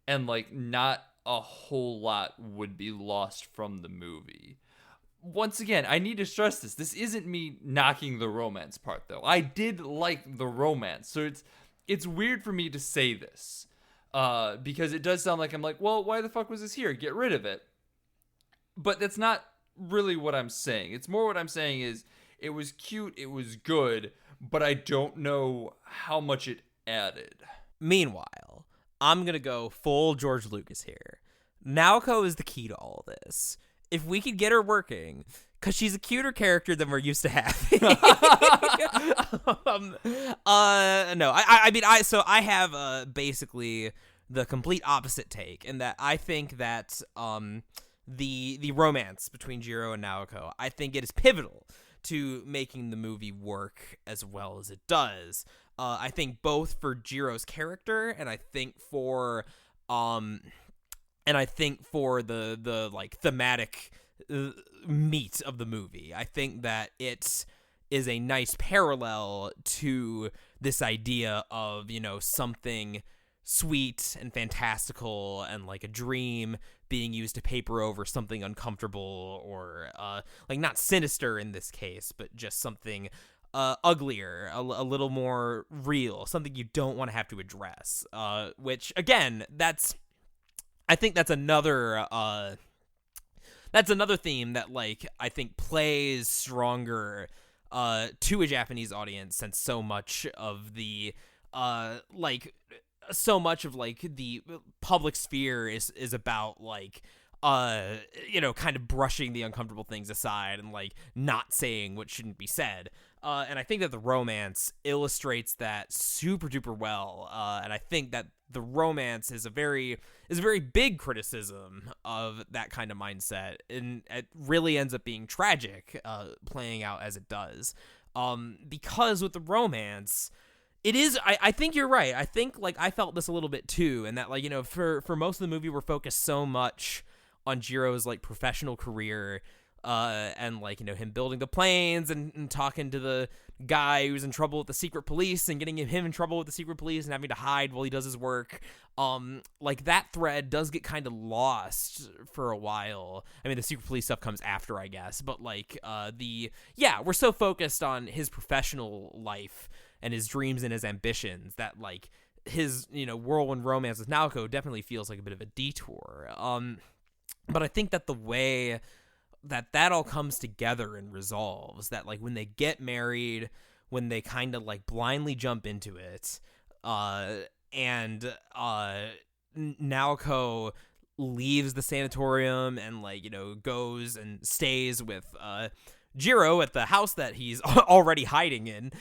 [SPEAKER 1] and, like, not a whole lot would be lost from the movie. Once again, I need to stress this. This isn't me knocking the romance part, though. I did like the romance, so it's weird for me to say this, because it does sound like I'm like, well, why the fuck was this here? Get rid of it. But that's not really what I'm saying. It's more what I'm saying is, it was cute, it was good, but I don't know how much it added.
[SPEAKER 2] Meanwhile, I'm going to go full George Lucas here. Naoko is the key to all this. If we could get her working, because she's a cuter character than we're used to having. I have basically the complete opposite take, in that I think that the romance between Jiro and Naoko, I think it is pivotal to making the movie work as well as it does. I think both for Jiro's character, and I think for the like thematic meat of the movie. I think that it is a nice parallel to this idea of, you know, something sweet and fantastical and like a dream being used to paper over something uncomfortable, or like not sinister in this case, but just something uglier, a little more real, something you don't want to have to address, which again, I think that's another theme that, like, I think plays stronger to a Japanese audience, since so much of the the public sphere is about, like, kind of brushing the uncomfortable things aside and like not saying what shouldn't be said. And I think that the romance illustrates that super duper well. And I think that the romance is a very big criticism of that kind of mindset, and it really ends up being tragic, playing out as it does. Because with the romance, it is. I think you're right. I think like I felt this a little bit too, and that like for most of the movie we're focused so much on Jiro's like professional career, and like him building the planes and talking to the guy who's in trouble with the secret police and getting him in trouble with the secret police and having to hide while he does his work. Like that thread does get kind of lost for a while. I mean, the secret police stuff comes after, I guess, but like we're so focused on his professional life and his dreams and his ambitions that like his whirlwind romance with Naoko definitely feels like a bit of a detour. But I think that the way that all comes together and resolves, that like when they get married, when they kind of like blindly jump into it, and Naoko leaves the sanatorium and like goes and stays with Jiro at the house that he's already hiding in,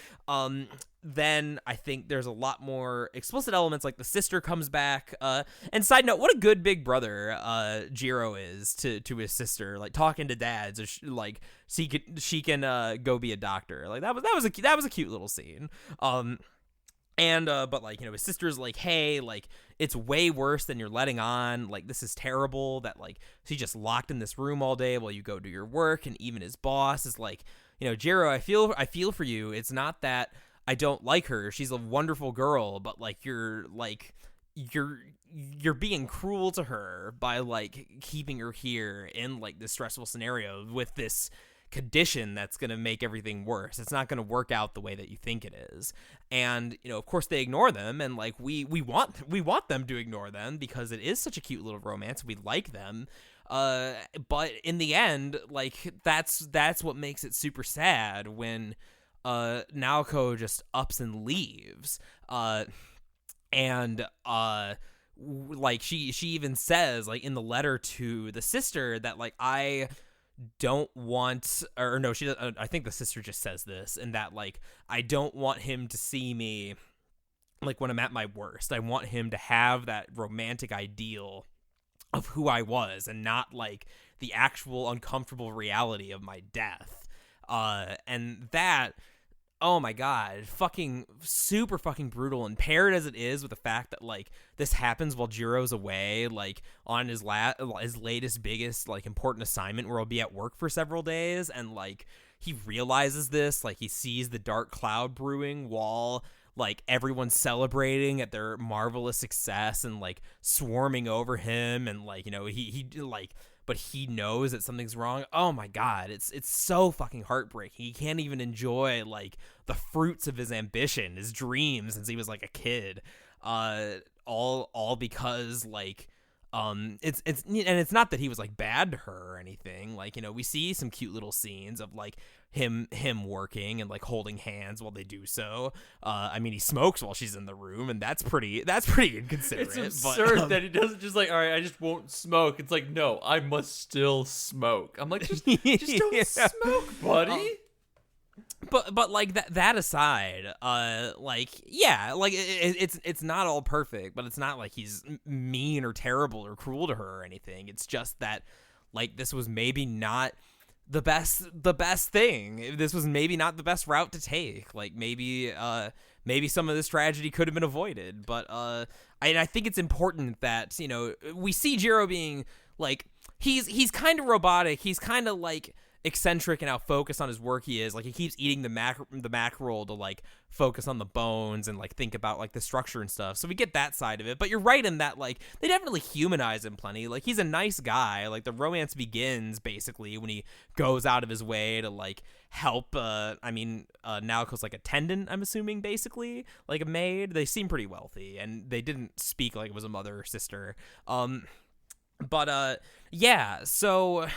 [SPEAKER 2] then I think there's a lot more explicit elements, like the sister comes back, and side note, what a good big brother Jiro is to his sister, like talking to dad so she can go be a doctor. Like that was a cute little scene. But like his sister's like, hey, like it's way worse than you're letting on, like this is terrible that like she's just locked in this room all day while you go do your work. And even his boss is like, Jiro, I feel for you. It's not that I don't like her, she's a wonderful girl, but like you're being cruel to her by like keeping her here in like this stressful scenario with this condition that's going to make everything worse. It's not going to work out the way that you think it is. And of course they ignore them, and like we want them to ignore them because it is such a cute little romance. We like them, but in the end, like that's what makes it super sad when Naoko just ups and leaves, and like she even says like in the letter to the sister that like I don't want, or no, she doesn't. I think the sister just says this, and that like I don't want him to see me like when I'm at my worst. I want him to have that romantic ideal of who I was, and not like the actual uncomfortable reality of my death. And that, oh my god, fucking super fucking brutal, and paired as it is with the fact that like this happens while Jiro's away, like on his latest biggest like important assignment where he'll be at work for several days, and like he realizes this, like he sees the dark cloud brewing while like everyone's celebrating at their marvelous success and like swarming over him, and like he like, but he knows that something's wrong. Oh my god, it's so fucking heartbreaking. He can't even enjoy like the fruits of his ambition, his dreams since he was like a kid. All because like it's not that he was like bad to her or anything. Like we see some cute little scenes of like him working and like holding hands while they do so. I mean, he smokes while she's in the room, and that's pretty inconsiderate.
[SPEAKER 1] It's absurd that he doesn't just like, all right, I just won't smoke. It's like, no, I must still smoke. I'm like, just don't smoke, buddy.
[SPEAKER 2] But like that aside, like yeah, like it's not all perfect, but it's not like he's mean or terrible or cruel to her or anything. It's just that like this was maybe not the best thing. This was maybe not the best route to take. Like maybe some of this tragedy could have been avoided. But I think it's important that we see Jiro being like he's kind of robotic. He's kind of like eccentric and how focused on his work he is. Like he keeps eating the mackerel to like focus on the bones and like think about like the structure and stuff. So we get that side of it. But you're right in that like they definitely humanize him plenty. Like he's a nice guy. Like the romance begins basically when he goes out of his way to like help. Naoko's like attendant, I'm assuming, basically like a maid. They seem pretty wealthy, and they didn't speak like it was a mother or sister. Yeah. So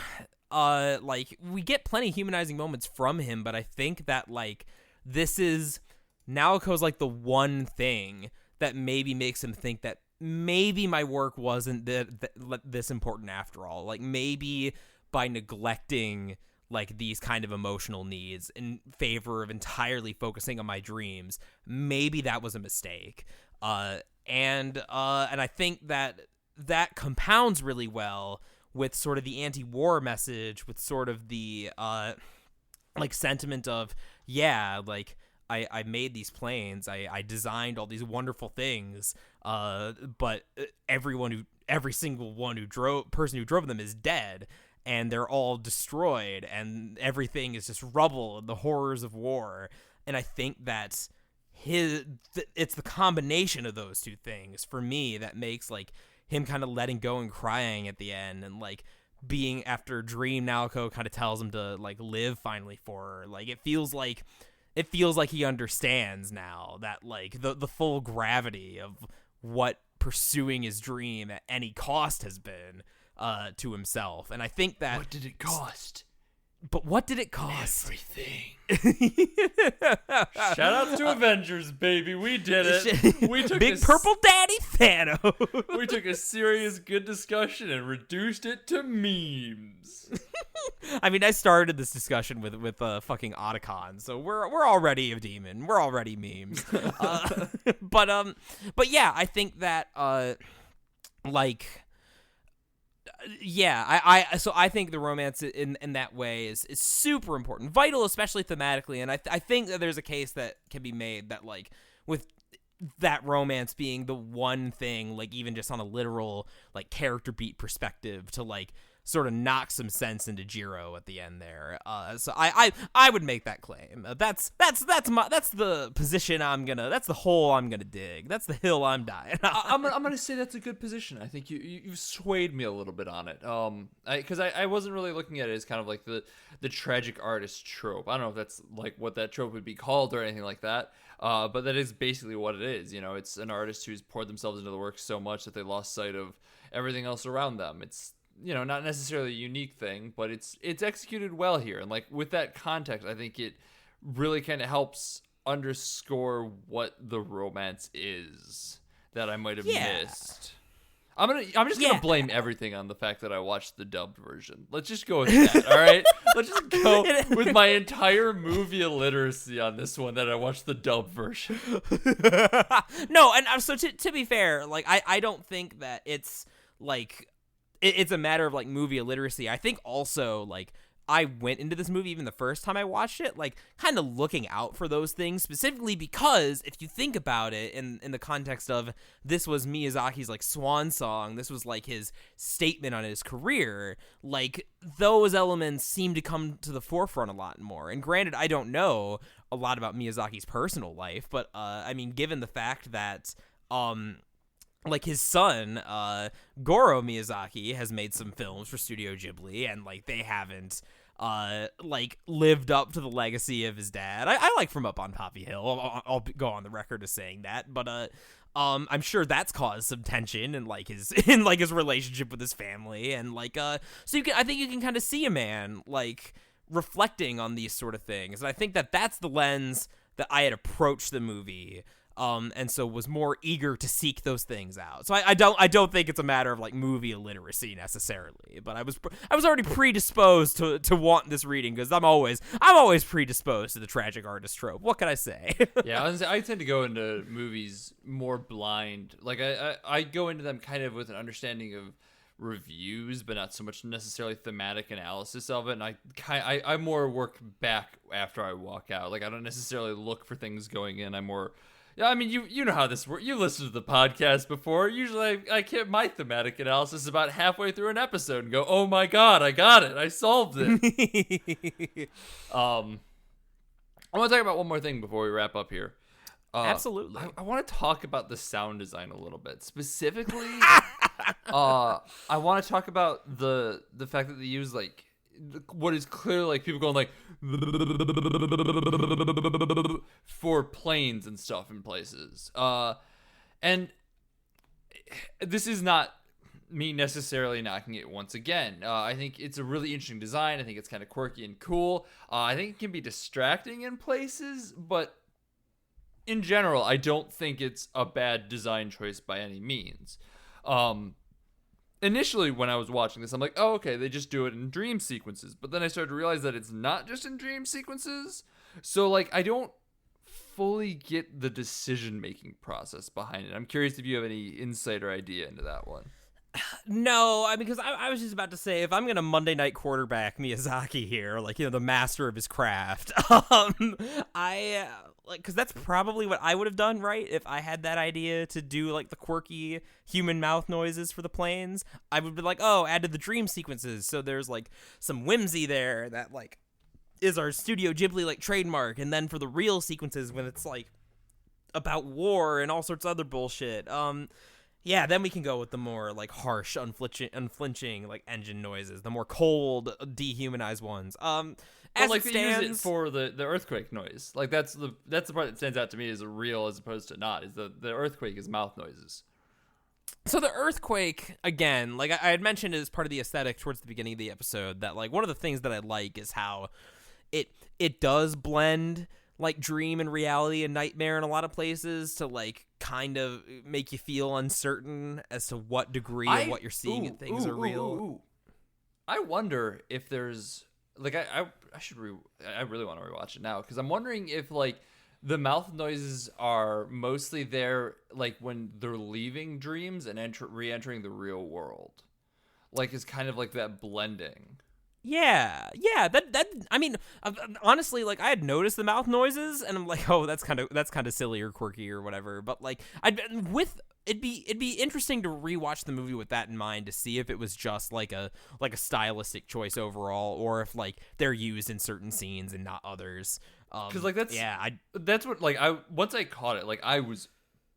[SPEAKER 2] like we get plenty of humanizing moments from him, but I think that like this is Naoko's like the one thing that maybe makes him think that maybe my work wasn't this important after all. Like, maybe by neglecting like these kind of emotional needs in favor of entirely focusing on my dreams, maybe that was a mistake. And I think that compounds really well with sort of the anti-war message, with sort of the like sentiment of, yeah, like I made these planes, I designed all these wonderful things, but every single person who drove them is dead, and they're all destroyed, and everything is just rubble and the horrors of war. And I think that it's the combination of those two things for me that makes like him kind of letting go and crying at the end, and like being after Dream Naoko kind of tells him to like live finally for her. Like it feels like he understands now that like the full gravity of what pursuing his dream at any cost has been to himself. And I think that,
[SPEAKER 1] what did it cost?
[SPEAKER 2] But what did it cost?
[SPEAKER 1] Everything. Shout out to Avengers, baby. We did it. We took
[SPEAKER 2] Big Purple Daddy Thanos.
[SPEAKER 1] We took a serious, good discussion and reduced it to memes.
[SPEAKER 2] I mean, I started this discussion with fucking Otacon, so we're already a demon. We're already memes. But yeah, I think that yeah, I think the romance in that way is super important, vital, especially thematically, and I think that there's a case that can be made that like with that romance being the one thing, like even just on a literal like character beat perspective, to like sort of knock some sense into Jiro at the end there. So I would make that claim. That's the position that's the hole I'm gonna dig. That's the hill I'm dying.
[SPEAKER 1] I'm gonna say that's a good position. I think you've swayed me a little bit on it. Because I wasn't really looking at it as kind of like the tragic artist trope. I don't know if that's like what that trope would be called or anything like that. But that is basically what it is. You know, it's an artist who's poured themselves into the work so much that they lost sight of everything else around them. It's, you know, not necessarily a unique thing, but it's executed well here. And like with that context, I think it really kind of helps underscore what the romance is that I might have missed. I'm just gonna blame everything on the fact that I watched the dubbed version. Let's just go with that. All right, let's just go with my entire movie illiteracy on this one, that I watched the dubbed version.
[SPEAKER 2] No, and so to be fair, like I don't think that it's like it's a matter of like movie illiteracy. I think also like I went into this movie, even the first time I watched it, like kind of looking out for those things, specifically because if you think about it in the context of this was Miyazaki's like swan song, this was like his statement on his career, like those elements seem to come to the forefront a lot more. And granted, I don't know a lot about Miyazaki's personal life, but I mean, given the fact that like his son, Goro Miyazaki, has made some films for Studio Ghibli, and like they haven't like lived up to the legacy of his dad. I like From Up on Poppy Hill. I'll go on the record as saying that, but I'm sure that's caused some tension in like his relationship with his family, and like so I think you can kind of see a man like reflecting on these sort of things, and I think that that's the lens that I had approached the movie. And so was more eager to seek those things out. So I don't think it's a matter of like movie illiteracy necessarily, but I was already predisposed to want this reading, because I'm always predisposed to the tragic artist trope. What can I say?
[SPEAKER 1] Yeah, I tend to go into movies more blind. Like I go into them kind of with an understanding of reviews, but not so much necessarily thematic analysis of it. And I more work back after I walk out. Like I don't necessarily look for things going in. I'm more. Yeah, I mean, you know how this works. You listened to the podcast before. Usually I get my thematic analysis about halfway through an episode and go, oh my god, I got it. I solved it. I want to talk about one more thing before we wrap up here.
[SPEAKER 2] Absolutely.
[SPEAKER 1] I want to talk about the sound design a little bit. Specifically, I want to talk about the fact that they use like what is clearly like people going like for planes and stuff in places. And this is not me necessarily knocking it once again. I think it's a really interesting design. I think it's kind of quirky and cool. I think it can be distracting in places, but in general, I don't think it's a bad design choice by any means. Initially, when I was watching this, I'm like, oh, okay, they just do it in dream sequences. But then I started to realize that it's not just in dream sequences. So, like, I don't fully get the decision-making process behind it. I'm curious if you have any insight or idea into that one.
[SPEAKER 2] No, because I was just about to say, if I'm gonna Monday night quarterback Miyazaki here, like, the master of his craft, I like, because that's probably what I would have done, right? If I had that idea to do like the quirky human mouth noises for the planes, I would be like, oh, add to the dream sequences, so there's like some whimsy there that like is our Studio Ghibli like trademark, and then for the real sequences when it's like about war and all sorts of other bullshit, yeah, then we can go with the more like harsh, unflinching like engine noises, the more cold, dehumanized ones. As
[SPEAKER 1] like
[SPEAKER 2] it
[SPEAKER 1] they
[SPEAKER 2] stands,
[SPEAKER 1] use it for the earthquake noise. Like that's the part that stands out to me as real as opposed to not. Is the earthquake is mouth noises.
[SPEAKER 2] so the earthquake again, like I had mentioned as part of the aesthetic towards the beginning of the episode, that like one of the things that I like is how it does blend like dream and reality and nightmare in a lot of places to like kind of make you feel uncertain as to what degree of what you're seeing and things are real.
[SPEAKER 1] I wonder if there's like I really want to rewatch it now because I'm wondering if like the mouth noises are mostly there like when they're leaving dreams and re-entering the real world. Like it's kind of like that blending.
[SPEAKER 2] Yeah, that I mean, honestly, like I had noticed the mouth noises, and I'm like, oh, that's kind of silly or quirky or whatever. But like, it'd be interesting to rewatch the movie with that in mind to see if it was just like a stylistic choice overall, or if like they're used in certain scenes and not others.
[SPEAKER 1] Because like that's what like once I caught it, like I was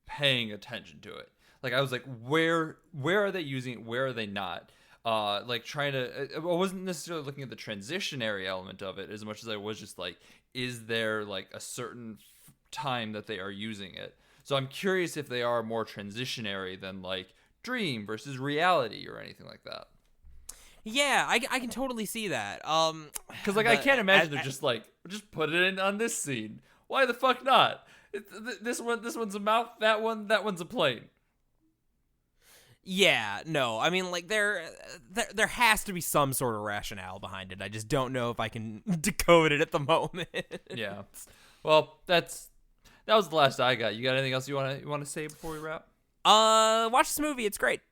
[SPEAKER 1] paying attention to it. Like I was like, where are they using it? Where are they not? Like trying to, I wasn't necessarily looking at the transitionary element of it as much as I was just like, is there like a certain time that they are using it? So I'm curious if they are more transitionary than like dream versus reality or anything like that.
[SPEAKER 2] Yeah, I can totally see that.
[SPEAKER 1] Because like I can't imagine they're just like just put it in on this scene. Why the fuck not? This one's a mouth. That one's a plane.
[SPEAKER 2] Yeah, no, I mean, like, there has to be some sort of rationale behind it. I just don't know if I can decode it at the moment.
[SPEAKER 1] Yeah. Well, that was the last I got. You got anything else you want to say before we wrap?
[SPEAKER 2] Watch this movie. It's great.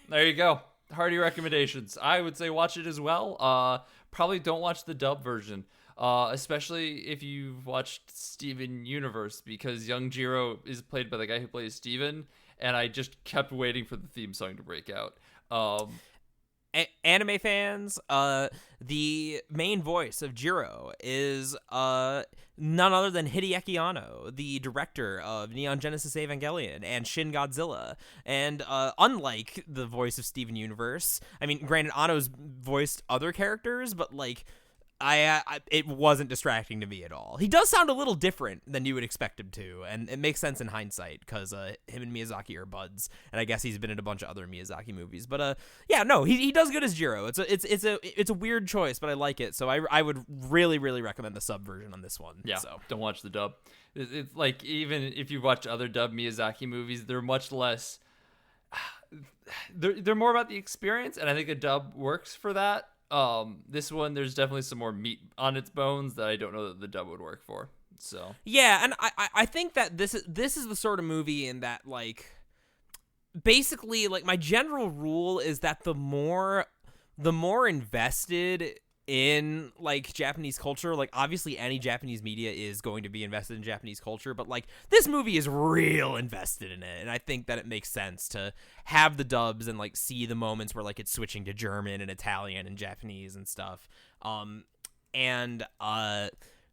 [SPEAKER 1] There you go. Hearty recommendations. I would say watch it as well. Probably don't watch the dub version. Especially if you've watched Steven Universe, because young Jiro is played by the guy who plays Steven, and I just kept waiting for the theme song to break out.
[SPEAKER 2] Anime fans, the main voice of Jiro is none other than Hideaki Anno, the director of Neon Genesis Evangelion and Shin Godzilla. And unlike the voice of Steven Universe, I mean, granted, Anno's voiced other characters, but like, it wasn't distracting to me at all. He does sound a little different than you would expect him to, and it makes sense in hindsight because him and Miyazaki are buds, and I guess he's been in a bunch of other Miyazaki movies. But yeah, no, he does good as Jiro. It's a weird choice, but I like it. So I would really recommend the sub version on this one.
[SPEAKER 1] Yeah,
[SPEAKER 2] so
[SPEAKER 1] don't watch the dub. It's like even if you watch other dub Miyazaki movies, they're much less. They're more about the experience, and I think a dub works for that. This one, there's definitely some more meat on its bones that I don't know that the dub would work for. So
[SPEAKER 2] yeah, and I think that this is the sort of movie in that, like, basically, like, my general rule is that the more invested in like Japanese culture, like obviously any Japanese media is going to be invested in Japanese culture, but like this movie is real invested in it, and I think that it makes sense to have the dubs and like see the moments where like it's switching to German and Italian and Japanese and stuff.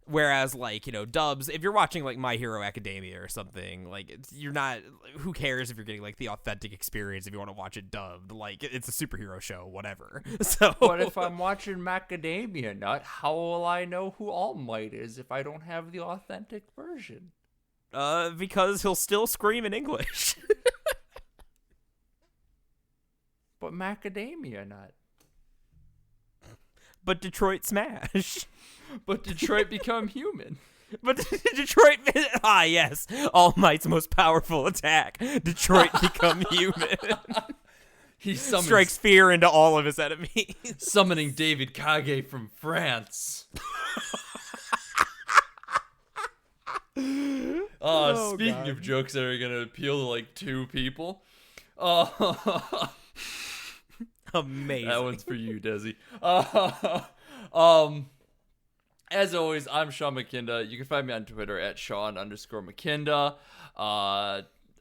[SPEAKER 2] Whereas, like, you know, dubs, if you're watching, like, My Hero Academia or something, like, you're not, who cares if you're getting, like, the authentic experience if you want to watch it dubbed? Like, it's a superhero show, whatever. So,
[SPEAKER 1] but if I'm watching Macadamia Nut, how will I know who All Might is if I don't have the authentic version?
[SPEAKER 2] Because he'll still scream in English.
[SPEAKER 1] But Macadamia Nut.
[SPEAKER 2] But Detroit Smash.
[SPEAKER 1] But Detroit Become Human.
[SPEAKER 2] But Detroit, yes, All Might's most powerful attack. Detroit become human.
[SPEAKER 1] He summons,
[SPEAKER 2] Strikes fear into all of his enemies.
[SPEAKER 1] summoning David Kage from France.
[SPEAKER 2] Oh,
[SPEAKER 1] Speaking
[SPEAKER 2] God.
[SPEAKER 1] of jokes that are gonna appeal to like 2 people,
[SPEAKER 2] Amazing.
[SPEAKER 1] that one's for you, Desi. As always, I'm Sean McKinda. You can find me on Twitter at Sean_McKinda.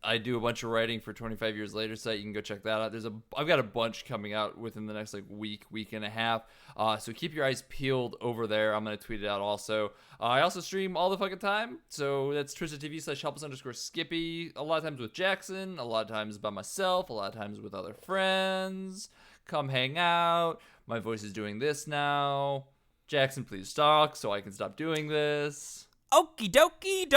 [SPEAKER 1] I do a bunch of writing for 25 Years Later site. You can go check that out. I've got a bunch coming out within the next like week and a half. So keep your eyes peeled over there. I'm gonna tweet it out also. I also stream all the fucking time. So that's twitch.tv/helpus_Skippy. A lot of times with Jackson, a lot of times by myself, a lot of times with other friends. Come hang out. My voice is doing this now. Jackson, please talk so I can stop doing this.
[SPEAKER 2] Okie dokie.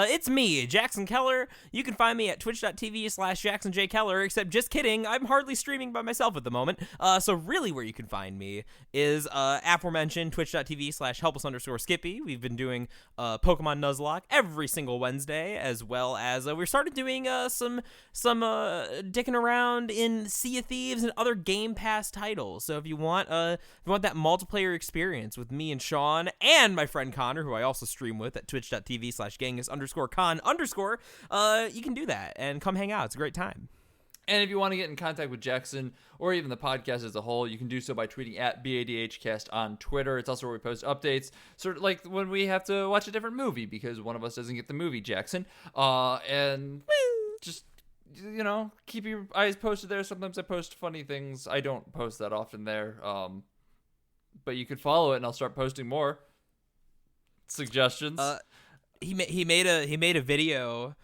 [SPEAKER 2] It's me, Jackson Keller. You can find me at twitch.tv/JacksonJKeller, except just kidding, I'm hardly streaming by myself at the moment. So really where you can find me is aforementioned twitch.tv/helpus_Skippy. We've been doing Pokemon Nuzlocke every single Wednesday, as well as we started doing some dicking around in Sea of Thieves and other Game Pass titles. So if you want that multiplayer experience with me and Sean and my friend Connor, who I also stream with at twitch.tv/Genghis_Con_, you can do that and come hang out. It's a great time.
[SPEAKER 1] And if you want to get in contact with Jackson or even the podcast as a whole, you can do so by tweeting at BADHcast on Twitter. It's also where we post updates, sort of like when we have to watch a different movie because one of us doesn't get the movie, Jackson. And just, keep your eyes posted there. Sometimes I post funny things. I don't post that often there. But you could follow it and I'll start posting more suggestions.
[SPEAKER 2] He made a video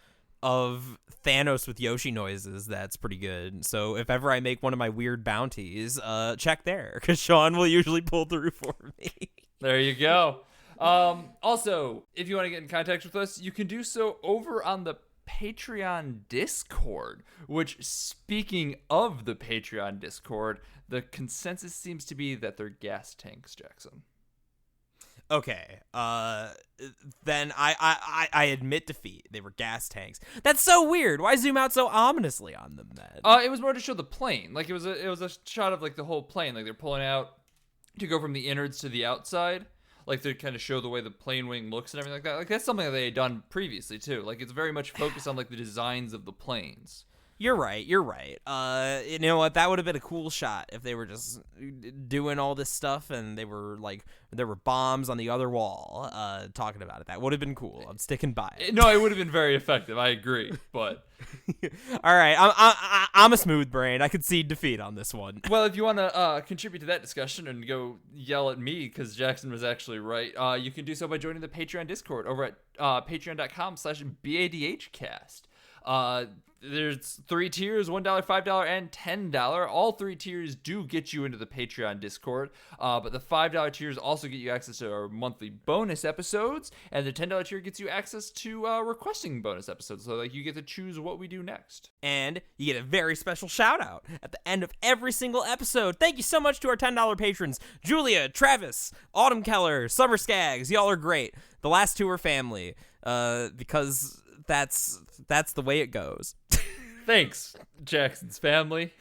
[SPEAKER 2] of Thanos with Yoshi noises that's pretty good. So if ever I make one of my weird bounties, check there, because Sean will usually pull through for me.
[SPEAKER 1] There you go. Also, if you want to get in contact with us, you can do so over on the Patreon Discord, which, speaking of the Patreon Discord, the consensus seems to be that they're gas tanks, Jackson.
[SPEAKER 2] Okay, then I admit defeat. They were gas tanks. That's so weird. Why zoom out so ominously on them then?
[SPEAKER 1] It was more to show the plane. Like it was a shot of like the whole plane. Like they're pulling out to go from the innards to the outside. Like to kind of show the way the plane wing looks and everything like that. Like that's something that they had done previously too. Like it's very much focused on like the designs of the planes.
[SPEAKER 2] You're right. You know what? That would have been a cool shot if they were just doing all this stuff and they were like, there were bombs on the other wall talking about it. That would have been cool. I'm sticking by it.
[SPEAKER 1] No, it would have been very effective. I agree. But
[SPEAKER 2] all right, I'm a smooth brain. I concede defeat on this one.
[SPEAKER 1] Well, if you want to contribute to that discussion and go yell at me because Jackson was actually right, you can do so by joining the Patreon Discord over at patreon.com/BADHcast. There's 3 tiers, $1, $5, and $10. All 3 tiers do get you into the Patreon Discord, but the $5 tiers also get you access to our monthly bonus episodes, and the $10 tier gets you access to requesting bonus episodes, so like you get to choose what we do next.
[SPEAKER 2] And you get a very special shout out at the end of every single episode. Thank you so much to our $10 patrons, Julia, Travis, Autumn Keller, Summer Skaggs. Y'all are great. The last 2 are family, because that's the way it goes.
[SPEAKER 1] Thanks, Jackson's family.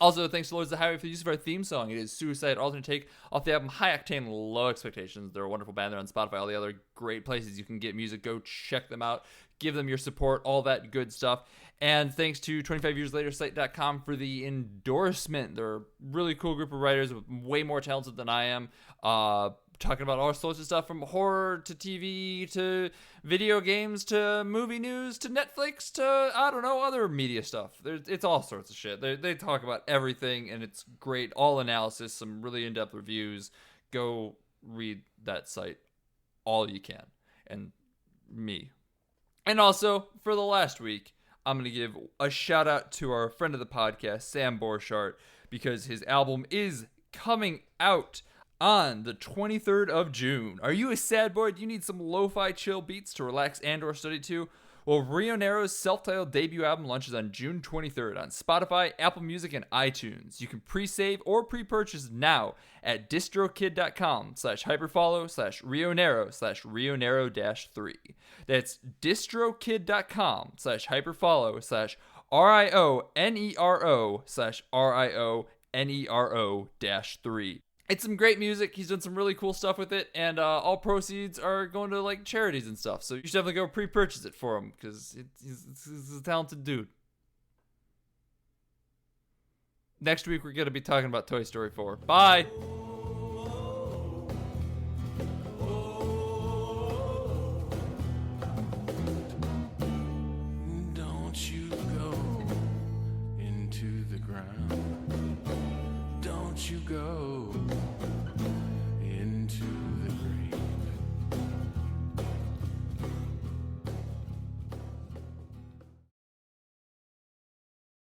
[SPEAKER 1] Also, thanks to Lords of the Highway for the use of our theme song. It is Suicide, alternate take off the album High Octane, Low Expectations. They're a wonderful band. They're on Spotify, all the other great places you can get music. Go check them out. Give them your support, all that good stuff. And thanks to 25yearslatersite.com for the endorsement. They're a really cool group of writers, way more talented than I am. Talking about all sorts of stuff from horror to TV to video games to movie news to Netflix to, I don't know, other media stuff. It's all sorts of shit. They talk about everything, and it's great. All analysis, some really in-depth reviews. Go read that site all you can. And me. And also, for the last week, I'm going to give a shout out to our friend of the podcast, Sam Borchardt, because his album is coming out on the 23rd of June. Are you a sad boy? Do you need some lo-fi chill beats to relax and or study to? Well, Rio Nero's self-titled debut album launches on June 23rd on Spotify, Apple Music, and iTunes. You can pre-save or pre-purchase now at distrokid.com/hyperfollow/RioNero/RioNero-3. That's distrokid.com/hyperfollow/RioNero/RioNero-3. It's some great music. He's done some really cool stuff with it, and all proceeds are going to like charities and stuff. So you should definitely go pre-purchase it for him because he's a talented dude. Next week we're gonna be talking about Toy Story 4. Bye.
[SPEAKER 3] Don't you go into the ground. Don't you go